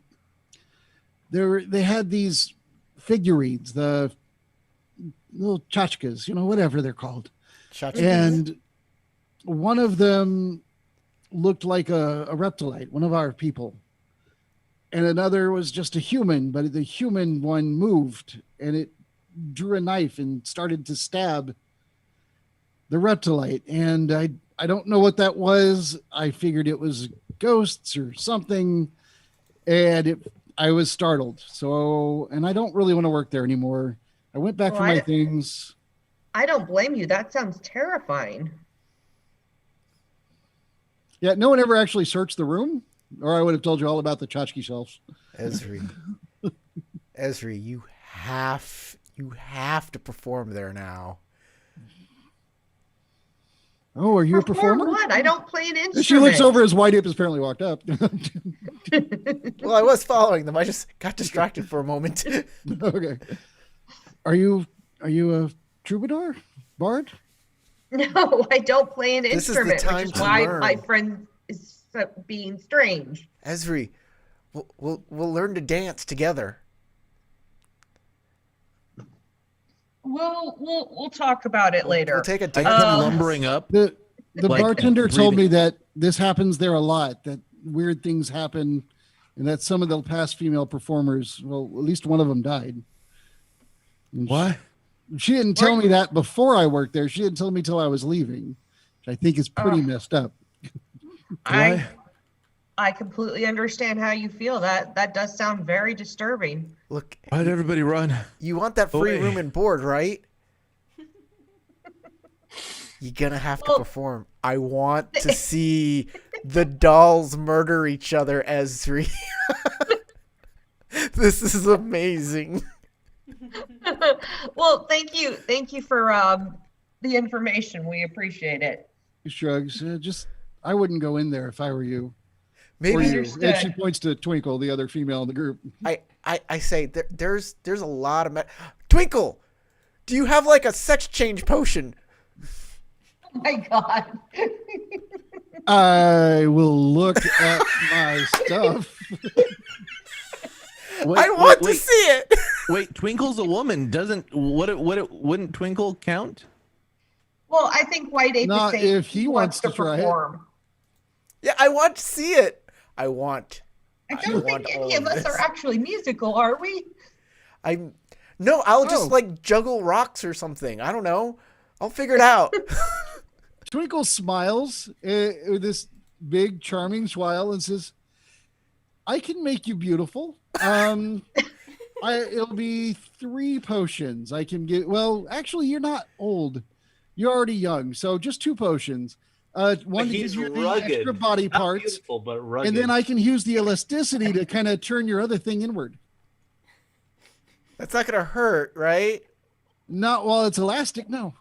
they had these figurines, the little tchotchkes, whatever they're called. And one of them looked like a reptilite, one of our people. And another was just a human, but the human one moved and it drew a knife and started to stab the reptilite. And I don't know what that was. I figured it was ghosts or something. And I was startled. So, and I don't really want to work there anymore. I went back for my things. I don't blame you. That sounds terrifying. Yeah, no one ever actually searched the room, or I would have told you all about the tchotchke shelves. Esri, you have to perform there now. Oh, are you a Perform performer? what? I don't play an instrument. She looks over as White Ape has apparently walked up. Well, I was following them. I just got distracted for a moment. Okay. Are you a troubadour? Bard? No, I don't play an This is the instrument, time which is to why learn. my friend is being strange. Esri, we'll learn to dance together. We'll talk about it later. We'll take a I dance. come lumbering up. The Like, bartender told me breathing. that this happens there a lot, that weird things happen, and that some of the past female performers, well, at least one of them died. And What? She didn't tell me that before I worked there. She didn't tell me till I was leaving, which I think is pretty messed up. I completely understand how you feel. That does sound very disturbing. Look, Why'd everybody run? you want that free Away. room and board, right? You're gonna have to Well- perform. I want to see the dolls murder each other, Esri. This is amazing. Well, thank you for the information. We appreciate it. He shrugs. I wouldn't go in there if I were you. Or Maybe you. Understood. And she points to Twinkle, the other female in the group. I say there's a lot of Twinkle. Do you have like a sex change potion? Oh my God. I will look at my stuff. Wait, I want to wait, see it. wait, Twinkle's a woman. Wouldn't Twinkle count? Well, I think White Ape Not is saying if he wants to try it. perform. Yeah, I want to see it. I I want don't think all any of us this. are actually musical, are we? No, I'll just Oh. like juggle rocks or something. I don't know. I'll figure it out. Twinkle smiles with this big, charming smile and says, I can make you beautiful. It'll be 3 potions. I can get, well, actually, you're not old. You're already young. So just 2 potions. One to give He's you the rugged. extra body Not parts. beautiful, but rugged. And then I can use the elasticity to kind of turn your other thing inward. That's not gonna hurt, right? Not while it's elastic, no.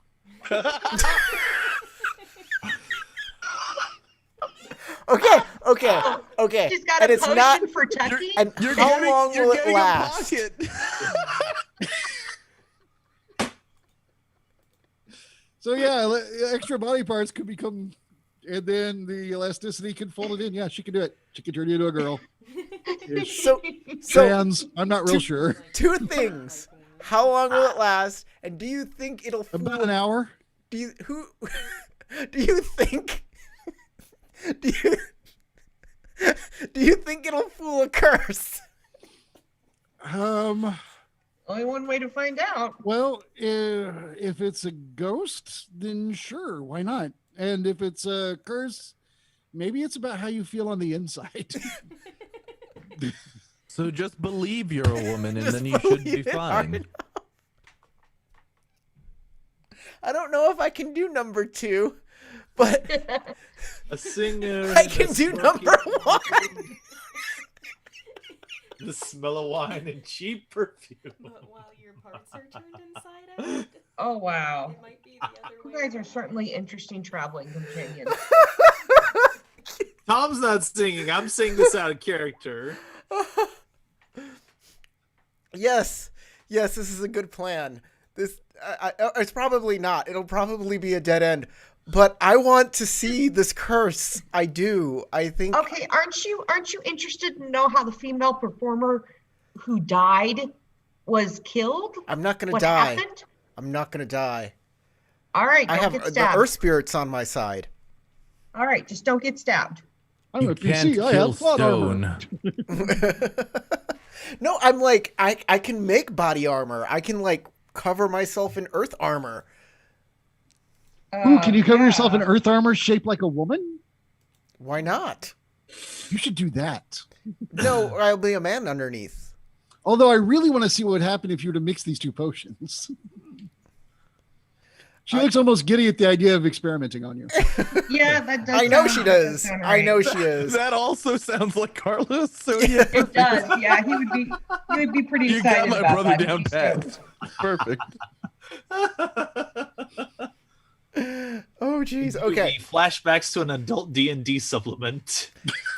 Okay. She's got And a it's potion not. for Tucky. And how long will it last? So yeah, extra body parts could become, and then the elasticity can fold it in. Yeah, she can do it. She can turn you into a girl. So Trans, I'm not real sure. 2 things. How long will it last? And do you think it'll fool? About an hour. Do you do you think do you think it'll fool a curse? Only one way to find out. Well, if it's a ghost, then sure, why not? And if it's a curse, maybe it's about how you feel on the inside. So just believe you're a woman, and Just then you should be believe it hard fine. I don't know if I can do number 2, but a singer. I can do number 1. The smell of wine and cheap perfume. But while your parts are turned inside out, Oh wow. it might be the other You way. guys are certainly interesting traveling companions. Tom's not singing. I'm saying this out of character. Yes, this is a good plan. This it's probably not. It'll probably be a dead end. But I want to see this curse. I do. I think. Okay, aren't you interested to know how the female performer who died was killed? I'm not gonna What die. happened? I'm not gonna die. All right, I don't have get the stabbed. earth spirits on my side. All right, just don't get stabbed. I'm You a can't PC. I kill have plot armor. stone. No, I'm like I can make body armor. I can like cover myself in earth armor. Ooh, can you cover Yeah. yourself in earth armor shaped like a woman? Why not? You should do that. No, I'll be a man underneath. Although I really want to see what would happen if you were to mix these 2 potions. She looks almost giddy at the idea of experimenting on you. Yeah, that does. I know sound- she that does. sound I know right. she is. That also sounds like Carlos. So yeah, It does. Yeah, he would be pretty you got excited my about brother that. He'd down be pat. Perfect. Oh jeez. Okay. Flashbacks to an adult D&D supplement.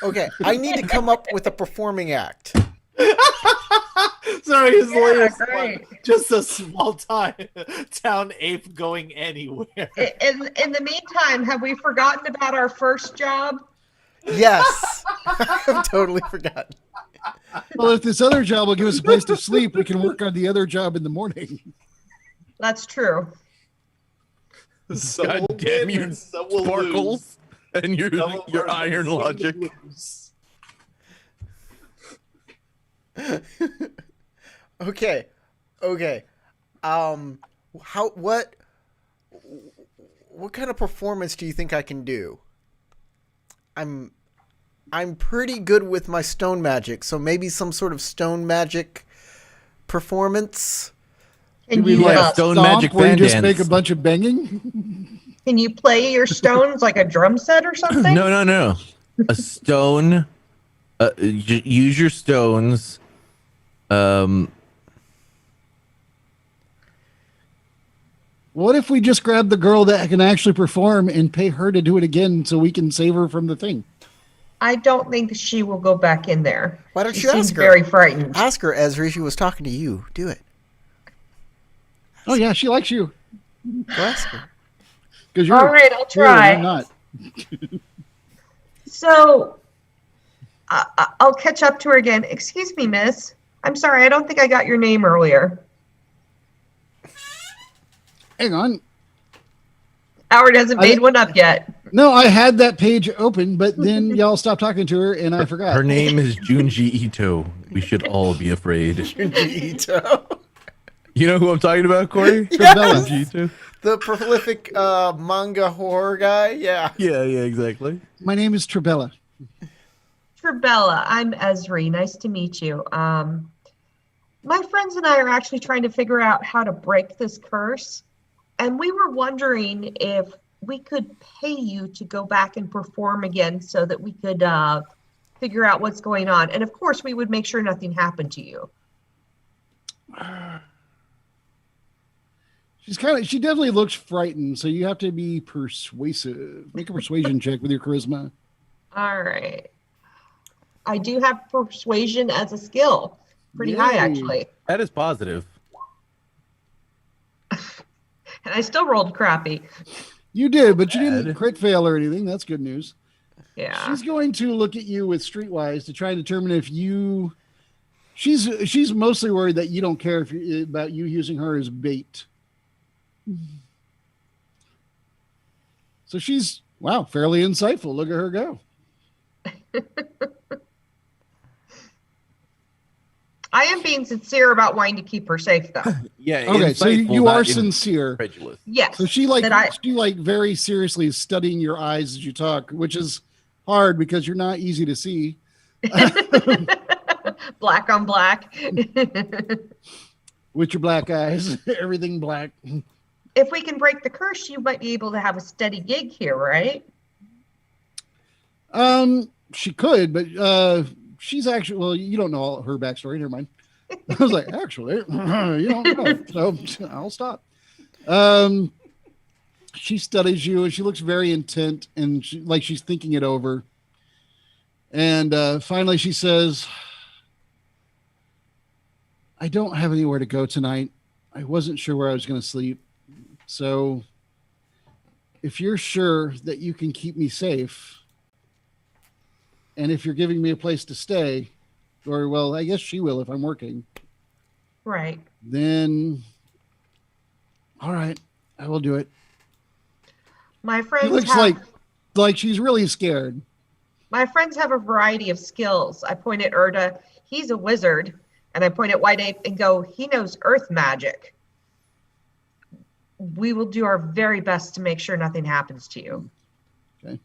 Okay. I need to come up with a performing act. Sorry, his Yeah, latest great. one. Just a small town ape going anywhere. In the meantime, have we forgotten about our first job? Yes. I've totally forgotten. Well, if this other job will give us a place to sleep, we can work on the other job in the morning. That's true. So God we'll damn win you, and some will Sparkles and your lose. Some will your win, iron some will logic. lose. Okay. What kind of performance do you think I can do? I'm pretty good with my stone magic, so maybe some sort of stone magic performance. And Do we you like Yeah, stone stomp magic where you fan just dance. make a bunch of banging? Can you play your stones like a drum set or something? No. A stone. Use your stones. What if we just grab the girl that can actually perform and pay her to do it again so we can save her from the thing? I don't think she will go back in there. Why don't She you seems ask her? very frightened. Ask her, Ezra. She was talking to you. Do it. Oh yeah, she likes you Go ask her. because All right, I'll I'm try. not. So I'll catch up to her again. Excuse me, miss. I'm sorry, I don't think I got your name earlier. Hang on. Howard hasn't made one up yet. No, I had that page open, but then y'all stopped talking to her, and I forgot. Her name is Junji Ito. We should all be afraid. Ito. You know who I'm talking about, Corey? Yes! Junji Ito. The prolific manga horror guy. Yeah. Yeah, exactly. My name is Trebella. Trebella, I'm Esri. Nice to meet you. My friends and I are actually trying to figure out how to break this curse. And we were wondering if we could pay you to go back and perform again so that we could figure out what's going on. And of course, we would make sure nothing happened to you. She definitely looks frightened, so you have to be persuasive. Make a persuasion check with your charisma. All right. I do have persuasion as a skill. Pretty high, Yay. actually. That is positive. And I still rolled crappy. You did, but you Bad. didn't crit fail or anything. That's good news. Yeah. She's going to look at you with Streetwise to try and determine if you. She's mostly worried that you don't care about you using her as bait. So she's fairly insightful. Look at her go. I am being sincere about wanting to keep her safe, though. Yeah. Okay, so insightful, you not are sincere. incredulous. Yes. So she very seriously is studying your eyes as you talk, which is hard because you're not easy to see. Black on black. With your black eyes, everything black. If we can break the curse, you might be able to have a steady gig here, right? She could, but she's actually, well, you don't know all her backstory. Never mind. I was like, actually, you don't know. So I'll stop. She studies you and she looks very intent and she's thinking it over. And finally she says, I don't have anywhere to go tonight. I wasn't sure where I was going to sleep. So if you're sure that you can keep me safe, and if you're giving me a place to stay, or, well, I guess she will if I'm working. Right. Then, all right, I will do it. My She friends looks have like she's really scared. my friends have a variety of skills. I point at Erda. He's a wizard. And I point at White Ape and go, he knows earth magic. We will do our very best to make sure nothing happens to you. Okay.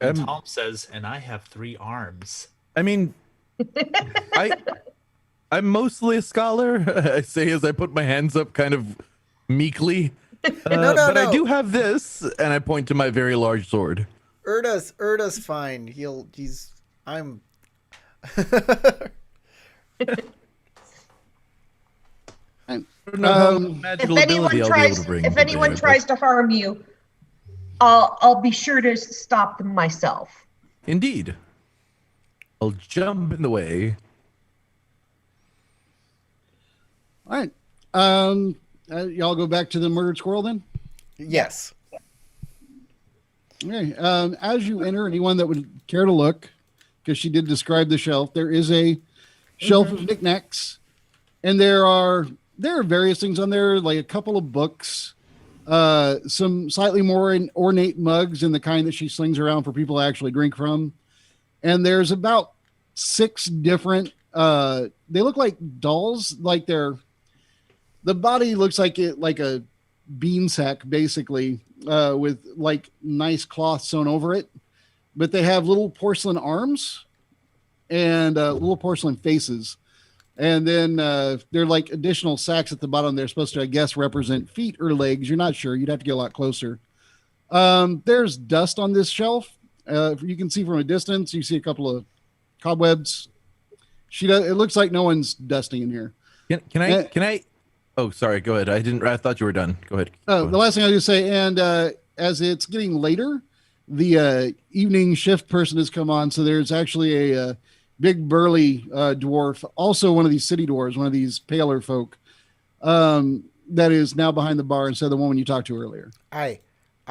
And Tom says, and I have 3 arms. I mean, I'm mostly a scholar. I say as I put my hands up kind of meekly. No. I do have this, and I point to my very large sword. Erda's fine. I'm If anyone tries to harm you, I'll be sure to stop them myself. Indeed. I'll jump in the way. All right. Y'all go back to the murdered squirrel then? yes. Okay. As you enter, anyone that would care to look, because she did describe the shelf, there is a shelf of knickknacks, and there are various things on there, like a couple of books, some slightly more ornate mugs and the kind that she slings around for people to actually drink from. And there's about 6 different, they look like dolls, like the body looks like a bean sack, basically, with like nice cloth sewn over it, but they have little porcelain arms and little porcelain faces. And then they're like additional sacks at the bottom. They're supposed to, I guess, represent feet or legs. You're not sure. You'd have to get a lot closer. There's dust on this shelf. You can see from a distance. You see a couple of cobwebs. It looks like no one's dusting in here. Can I? Oh, sorry. Go ahead. I thought you were done. Go ahead. The last thing I was going to say, and as it's getting later, the evening shift person has come on. So there's actually a big burly dwarf, also one of these city dwarves, one of these paler folk, that is now behind the bar instead of the woman you talked to earlier. I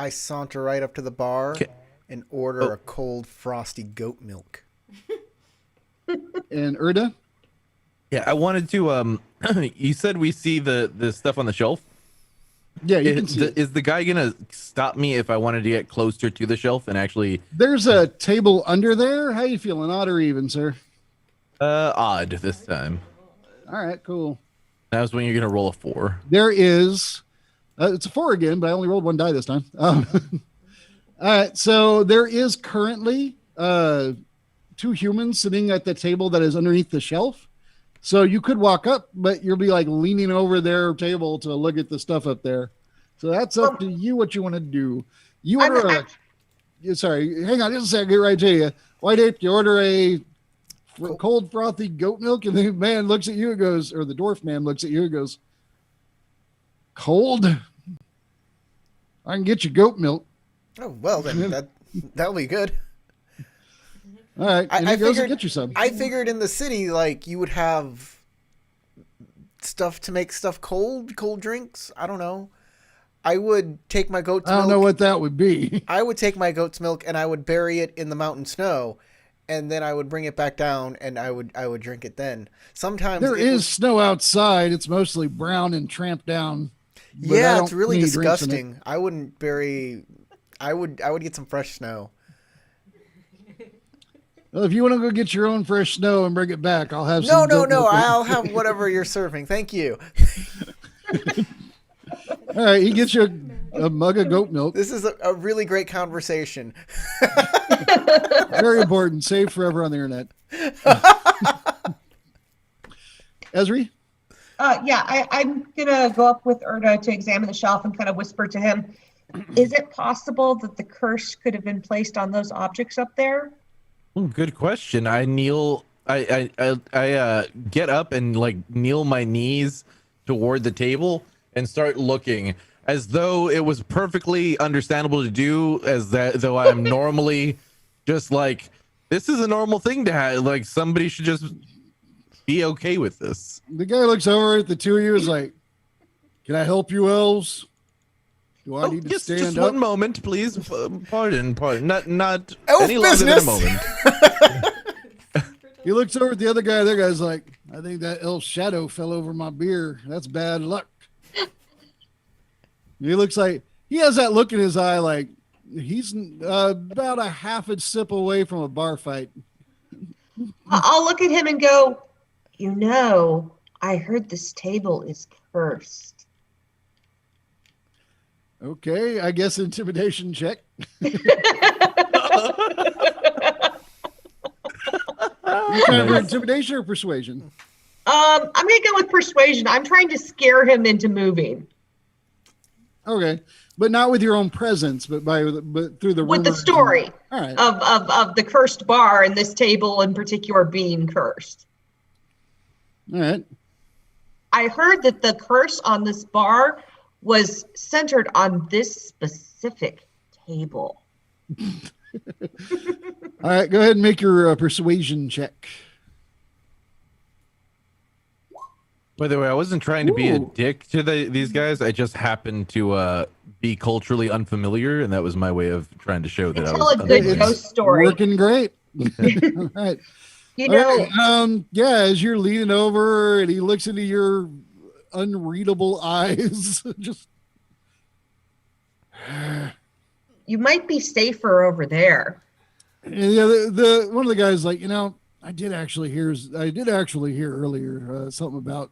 saunter right up to the bar and order a cold, frosty goat milk. And Erda? Yeah, I wanted to. You said we see the stuff on the shelf. Yeah, you can see it. Is the guy gonna stop me if I wanted to get closer to the shelf and actually? There's a table under there. How you feeling, odd or even, sir? Odd this time. All right, cool. That was when you're gonna roll a 4. There is. It's a 4 again, but I only rolled 1 die this time. All right, so there is currently 2 humans sitting at the table that is underneath the shelf. So you could walk up, but you'll be like leaning over their table to look at the stuff up there. So that's up to you what you want to do. You order sorry, hang on just a second, get right to you. White Ape, you order a cold frothy goat milk, and the man looks at you and goes, or the dwarf man looks at you and goes, cold? I can get you goat milk. Oh, well, then that'll be good. All right, and he goes figured, and get you some. I figured in the city, like, you would have stuff to make stuff cold drinks. I don't know. I would take my goat's milk. I don't know what that would be. I would take my goat's milk and I would bury it in the mountain snow, and then I would bring it back down and I would drink it then. Sometimes there is snow outside. It's mostly brown and tramped down. Yeah, it's really disgusting. I wouldn't bury. I would get some fresh snow. Well, if you want to go get your own fresh snow and bring it back, I'll have No. some. I'll have whatever you're serving. Thank you. All right, he gets you a mug of goat milk. This is a really great conversation. Very important. Saved forever on the internet. Esri? Yeah, I'm going to go up with Erda to examine the shelf and kind of whisper to him, is it possible that the curse could have been placed on those objects up there? Good question. I get up and like kneel my knees toward the table and start looking as though it was perfectly understandable to do, though I'm normally just like, this is a normal thing to have. Like, somebody should just be okay with this. The guy looks over at the two of you and is like, can I help you, elves? Do I need to stand just up? one moment, please. Pardon. Not Elf any longer than a business. moment. He looks over at the other guy. The other guy's like, I think that elf shadow fell over my beer. That's bad luck. He looks like he has that look in his eye like he's about a half a sip away from a bar fight. I'll look at him and go, I heard this table is cursed. Okay, I guess intimidation check. You trying for intimidation or persuasion? I'm going to go with persuasion. I'm trying to scare him into moving. Okay, but not with your own presence, but through the With the rumors. story All right. of the cursed bar and this table in particular being cursed. All right. I heard that the curse on this bar was centered on this specific table. All right, go ahead and make your persuasion check. By the way, I wasn't trying to be a dick to these guys. I just happened to be culturally unfamiliar, and that was my way of trying to show that I Tell was a good unfamiliar. ghost story. Working great. All right. You know, All right, yeah, as you're leaning over and he looks into your unreadable eyes, just you might be safer over there. and yeah, the one of the guys like, I did actually hear earlier something about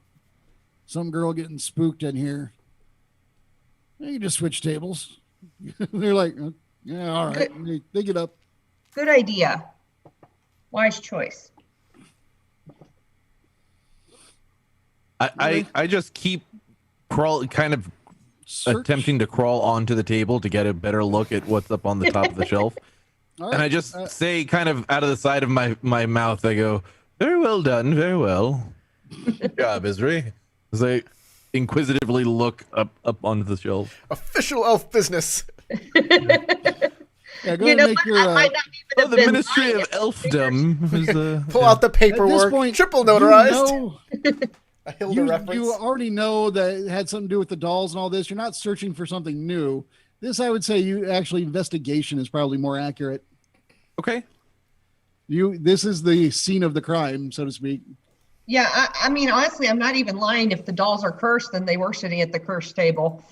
some girl getting spooked in here. You just switch tables. They're like, yeah, all right. They get up. Good idea. Wise choice. I just keep kind of Search. attempting to crawl onto the table to get a better look at what's up on the top of the shelf. All And I right. just say, kind of out of the side of my mouth, I go, "Very well done, very well. Good job, Isri." As I inquisitively look up onto the shelf. Official elf business. Yeah, go You ahead know and make what? your. I might not even Oh, have the been Ministry lying of if the Elfdom is Pull out the at this paperwork. point, Triple you notarized. know- A Hilda reference. You already know that it had something to do with the dolls and all this. You're not searching for something new. This, I would say, you actually investigation is probably more accurate. Okay. This is the scene of the crime, so to speak. Yeah, I mean, honestly, I'm not even lying. If the dolls are cursed, then they were sitting at the cursed table.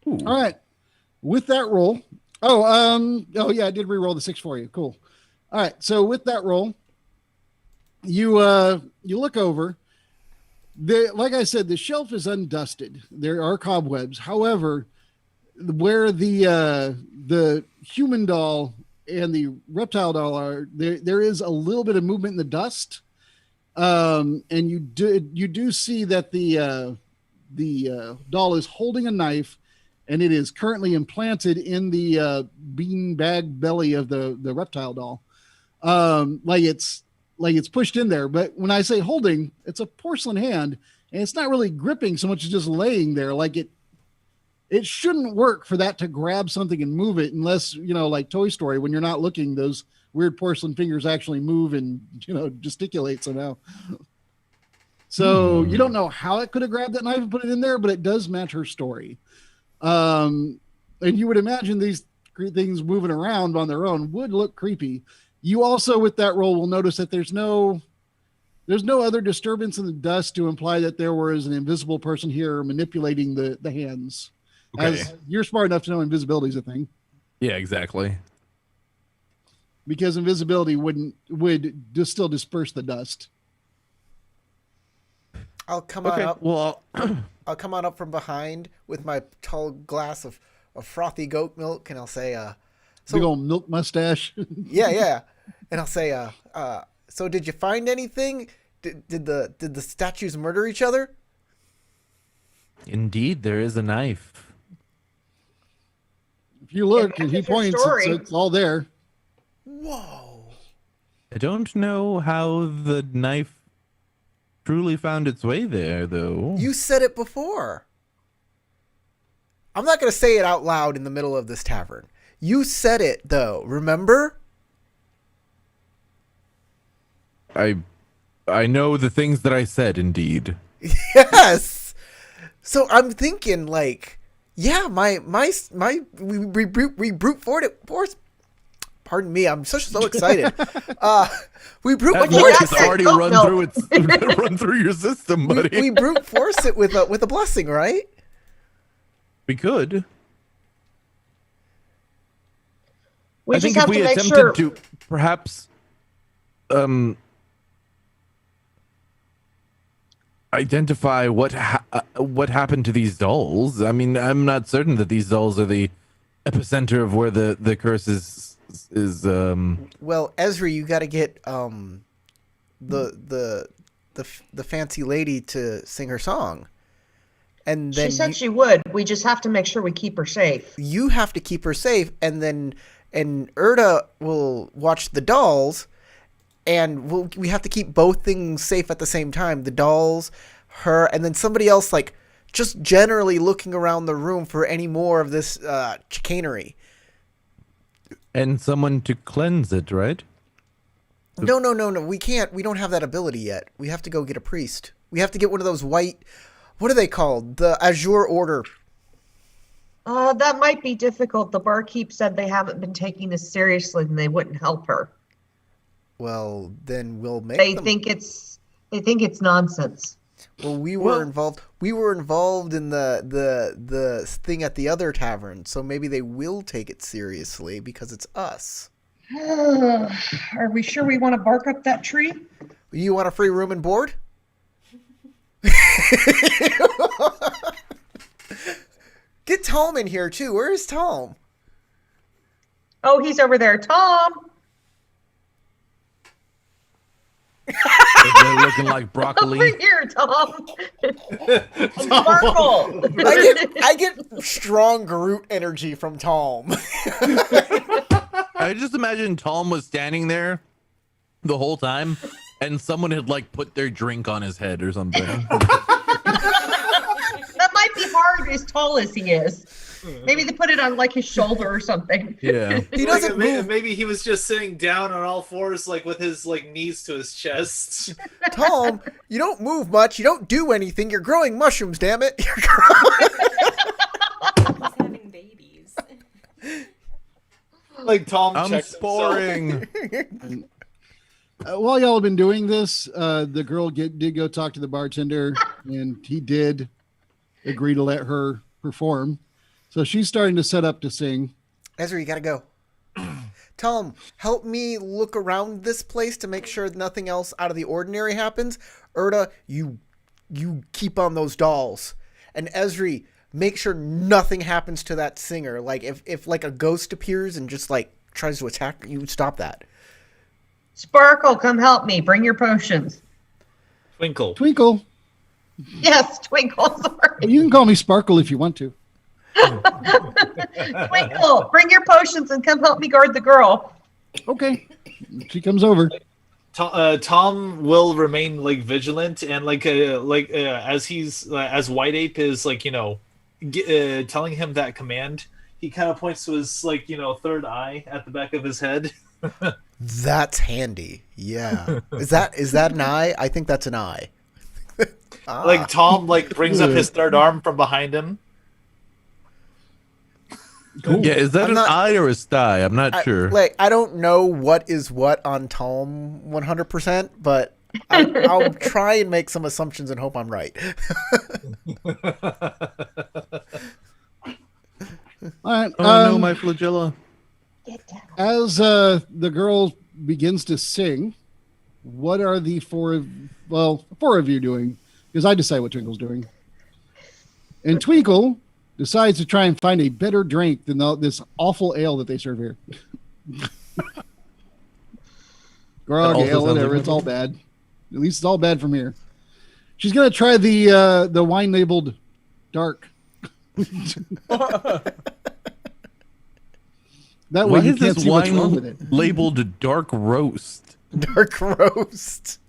Ooh. All right. With that roll. Oh yeah, I did re-roll the 6 for you. Cool. All right. So with that roll, you look over. Like I said, the shelf is undusted. There are cobwebs. However, where the human doll and the reptile doll are, there is a little bit of movement in the dust. And you do see that the doll is holding a knife, and it is currently implanted in the bean bag belly of the reptile doll. Like it's pushed in there. But when I say holding, it's a porcelain hand, and it's not really gripping so much as just laying there. Like it shouldn't work for that to grab something and move it, unless, like Toy Story, when you're not looking, those weird porcelain fingers actually move and, gesticulate somehow. So you don't know how it could have grabbed that knife and put it in there, but it does match her story. And you would imagine these things moving around on their own would look creepy. You also, with that roll, will notice that there's no other disturbance in the dust to imply that there was an invisible person here manipulating the hands. Okay. As you're smart enough to know invisibility is a thing, Yeah, exactly. because invisibility would just still disperse the dust. I'll come on up. Well, I'll come on up from behind with my tall glass of frothy goat milk, and I'll say, Big old milk mustache. yeah. And I'll say, so did you find anything? Did the statues murder each other? indeed, there is a knife. If you look Yeah, and he that's your points, story. it's all there. Whoa. I don't know how the knife truly found its way there, though. You said it before. I'm not going to say it out loud in the middle of this tavern. You said it, though. Remember? I know the things that I said, indeed. Yes. So I'm thinking, like, yeah, we brute force. Pardon me, I'm so excited. We brute That force milk that's has it. already Oh, run no. through run through your system, buddy. we brute force it with a blessing, right? We could. We I just think if have we to make attempted sure. to perhaps identify what happened to these dolls. I mean, I'm not certain that these dolls are the epicenter of where the curse is. Well, Ezra, you got to get the fancy lady to sing her song, and then She said she would. We just have to make sure we keep her safe. you have to keep her safe, and Erda will watch the dolls, and we have to keep both things safe at the same time. The dolls, her, and then somebody else, like, just generally looking around the room for any more of this chicanery. And someone to cleanse it, right? No. We can't. We don't have that ability yet. We have to go get a priest. We have to get one of those white, what are they called? The Azure Order. That might be difficult. The barkeep said they haven't been taking this seriously and they wouldn't help her. Well, then we'll make They them. think it's nonsense. Well, we were involved. We were involved in the thing at the other tavern, so maybe they will take it seriously because it's us. Are we sure we want to bark up that tree? You want a free room and board? Get Tom in here too. Where is Tom? Oh, he's over there. Tom! They're looking like Over broccoli. here, Tom. Tom, Sparkle. I get strong Groot energy from Tom. I just imagine Tom was standing there the whole time, and someone had like put their drink on his head or something. That might be hard as tall as he is. Maybe they put it on like his shoulder or something. Yeah. He doesn't move. Maybe he was just sitting down on all fours, like with his like knees to his chest. Tom, you don't move much. You don't do anything. You're growing mushrooms, damn it. You're growing. He's having babies. Like Tom I'm checks himself. sporing. While y'all have been doing this, the girl did go talk to the bartender, and he did agree to let her perform. So she's starting to set up to sing. Ezra, you gotta go. Tom, help me look around this place to make sure nothing else out of the ordinary happens. Erda, you keep on those dolls. And Ezri, make sure nothing happens to that singer. Like if like a ghost appears and just like tries to attack you, stop that. Sparkle, come help me. Bring your potions. Twinkle. Twinkle, Yes, Twinkle. Sorry. you can call me Sparkle if you want to. Twinkle, bring your potions and come help me guard the girl. Okay. She comes over. Tom will remain like vigilant and as he's as White Ape is like telling him that command. He kind of points to his like third eye at the back of his head. That's handy. Yeah. Is that an eye? I think that's an eye. Like Tom like brings up his third arm from behind him. Cool. Yeah, is that an eye or a sty? I'm not sure. I don't know what is what on Tom 100%, but I'll try and make some assumptions and hope I'm right. All right. Oh no, my flagella. As the girl begins to sing, what are the four of you doing? Because I decide what Twinkle's doing. And Twinkle decides to try and find a better drink than this awful ale that they serve here. Grog, also ale, sounds whatever. like It's all bad. At least it's all bad from here. She's going to try the wine labeled dark. That way Why you is can't this see what's wrong with wine it. labeled dark roast? Dark roast.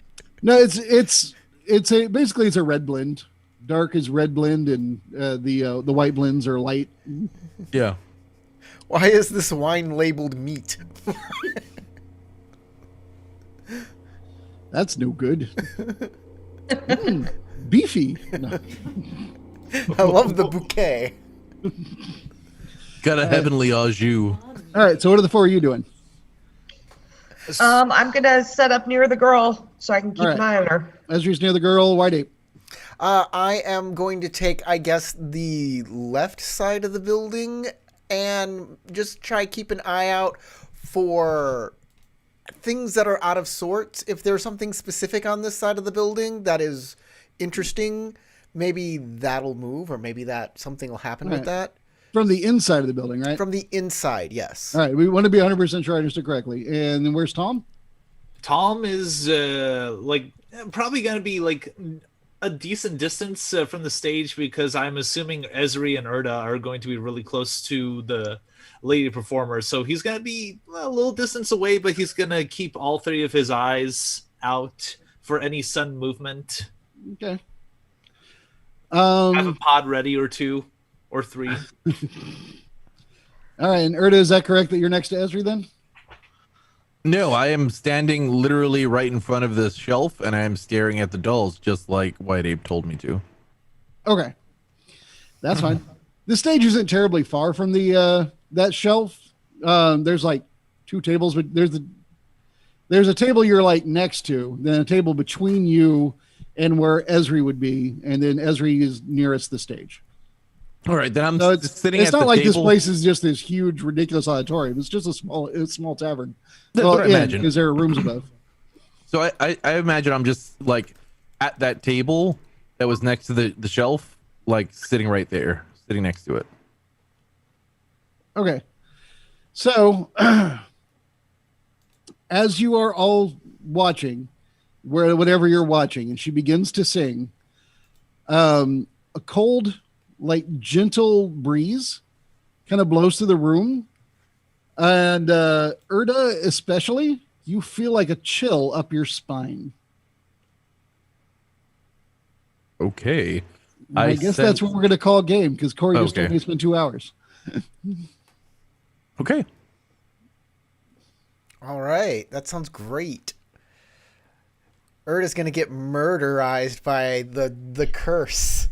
No, it's basically it's a red blend. Dark is red blend, and the white blends are light. Yeah. Why is this wine labeled meat? That's no good. Beefy. No. I love the bouquet. Got a heavenly au jus. All right, so what are the four of you doing? I'm gonna set up near the girl so I can keep an eye on her. Ezra's near the girl. White Ape. I am going to take, I guess, the left side of the building and just try keep an eye out for things that are out of sorts. If there's something specific on this side of the building that is interesting, maybe that'll move, or maybe that something will happen with that. From the inside of the building, right? From the inside, yes. All right, we want to be 100% sure I understood correctly. And then where's Tom? Tom is probably going to be like a decent distance from the stage, because I'm assuming Ezri and Erda are going to be really close to the lady performer. So he's going to be a little distance away, but he's going to keep all three of his eyes out for any sudden movement. Okay. Have a pod ready, or two or three. All right, and Erda, is that correct that you're next to Ezri then? No, I am standing literally right in front of this shelf, and I am staring at the dolls, just like White Ape told me to. Okay, that's fine. The stage isn't terribly far from the that shelf. There's like two tables, but there's a table you're like next to, then a table between you and where Ezri would be, and then Ezri is nearest the stage. All right, then I'm So sitting it's at not the like table. this place is just this huge, ridiculous auditorium. It's just a small tavern. That's what I imagine. Because there are rooms above. So I imagine I'm just like at that table that was next to the shelf, like sitting right there, sitting next to it. Okay. So as you are all watching, whatever you're watching, and she begins to sing. A cold, like gentle breeze kind of blows through the room. And Erda, especially, you feel like a chill up your spine. Okay. I guess that's what we're going to call a game, because Corey just told Okay. me to spend 2 hours. Okay. All right, that sounds great. Erda's gonna get murderized by the curse.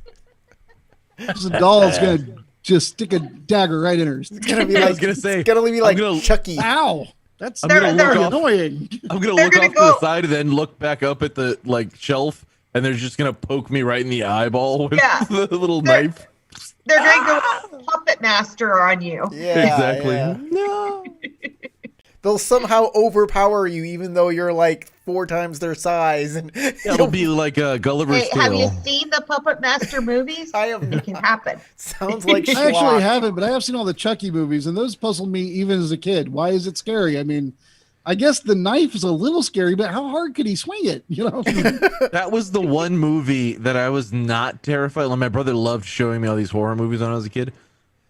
The doll's going to just stick a dagger right in her. It's gonna be I like was gonna say, it's gonna be I'm like gonna- Chucky. Ow! That's I'm gonna They're- look off. annoying. I'm gonna They're look gonna off to go- the side and then look back up at the like shelf, and they're just gonna poke me right in the eyeball with Yeah. the little They're- knife. They're going to go puppet master on you. Yeah, Exactly. yeah. No. They'll somehow overpower you, even though you're like 4 times their size. And It'll be like a Gulliver's Hey, have you Tale. seen the Puppet Master movies? I have It can happen. sounds like I actually schlock. haven't, but I have seen all the Chucky movies, and those puzzled me even as a kid. Why is it scary? I mean, I guess the knife is a little scary, but how hard could he swing it? You know? That was the one movie that I was not terrified. Like, my brother loved showing me all these horror movies when I was a kid.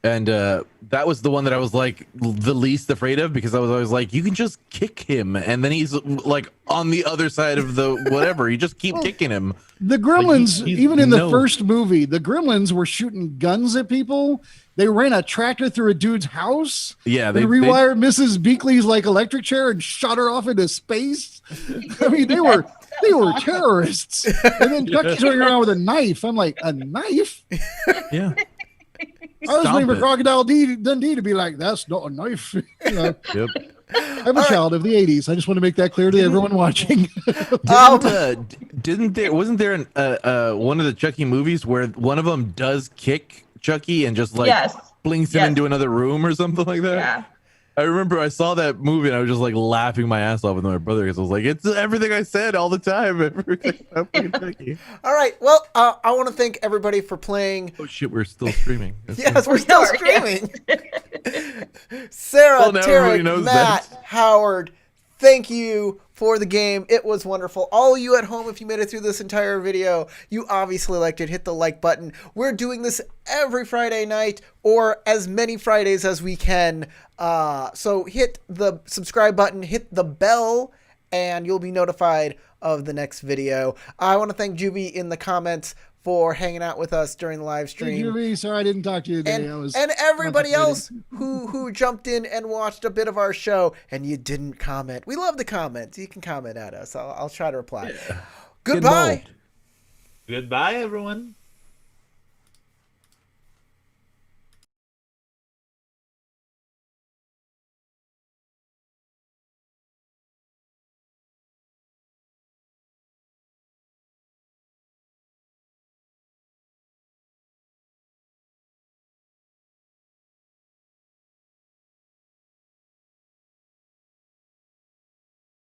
And that was the one that I was like the least afraid of, because I was always like, you can just kick him, and then he's like on the other side of the whatever. You just keep kicking him. The Gremlins, Like, even in the no. first movie, the Gremlins were shooting guns at people. They ran a tractor through a dude's house. Yeah, They rewired Mrs. Beakley's like electric chair and shot her off into space. I mean, they were terrorists. And then Chucky's running around with a knife. I'm like, a knife? yeah. I was waiting for it. Crocodile Dundee to be like, that's not a knife. You know, Yep. I'm a child of the 80s. I just want to make that clear to everyone watching. Didn't there? Wasn't there an one of the Chucky movies where one of them does kick Chucky and just like Yes. flings him Yes. into another room or something like that? Yeah. I remember I saw that movie and I was just like laughing my ass off with my brother, because I was like, it's everything I said all the time. Everything about fucking Chucky. All right, well, I want to thank everybody for playing. Oh shit, we're still streaming. Yes, we're still are, streaming. Sarah, Well, now everybody Tarek, knows Matt, that. Howard, thank you for the game. It was wonderful. All you at home, if you made it through this entire video, you obviously liked it. Hit the like button. We're doing this every Friday night, or as many Fridays as we can. So hit the subscribe button, hit the bell, and you'll be notified of the next video. I want to thank Juby in the comments for hanging out with us during the live Hey, stream. Julie, sorry I didn't talk to you today. And everybody contemplating. else who jumped in and watched a bit of our show and you didn't comment. We love the comments. You can comment at us. I'll try to reply. Get Goodbye. involved. Goodbye, everyone.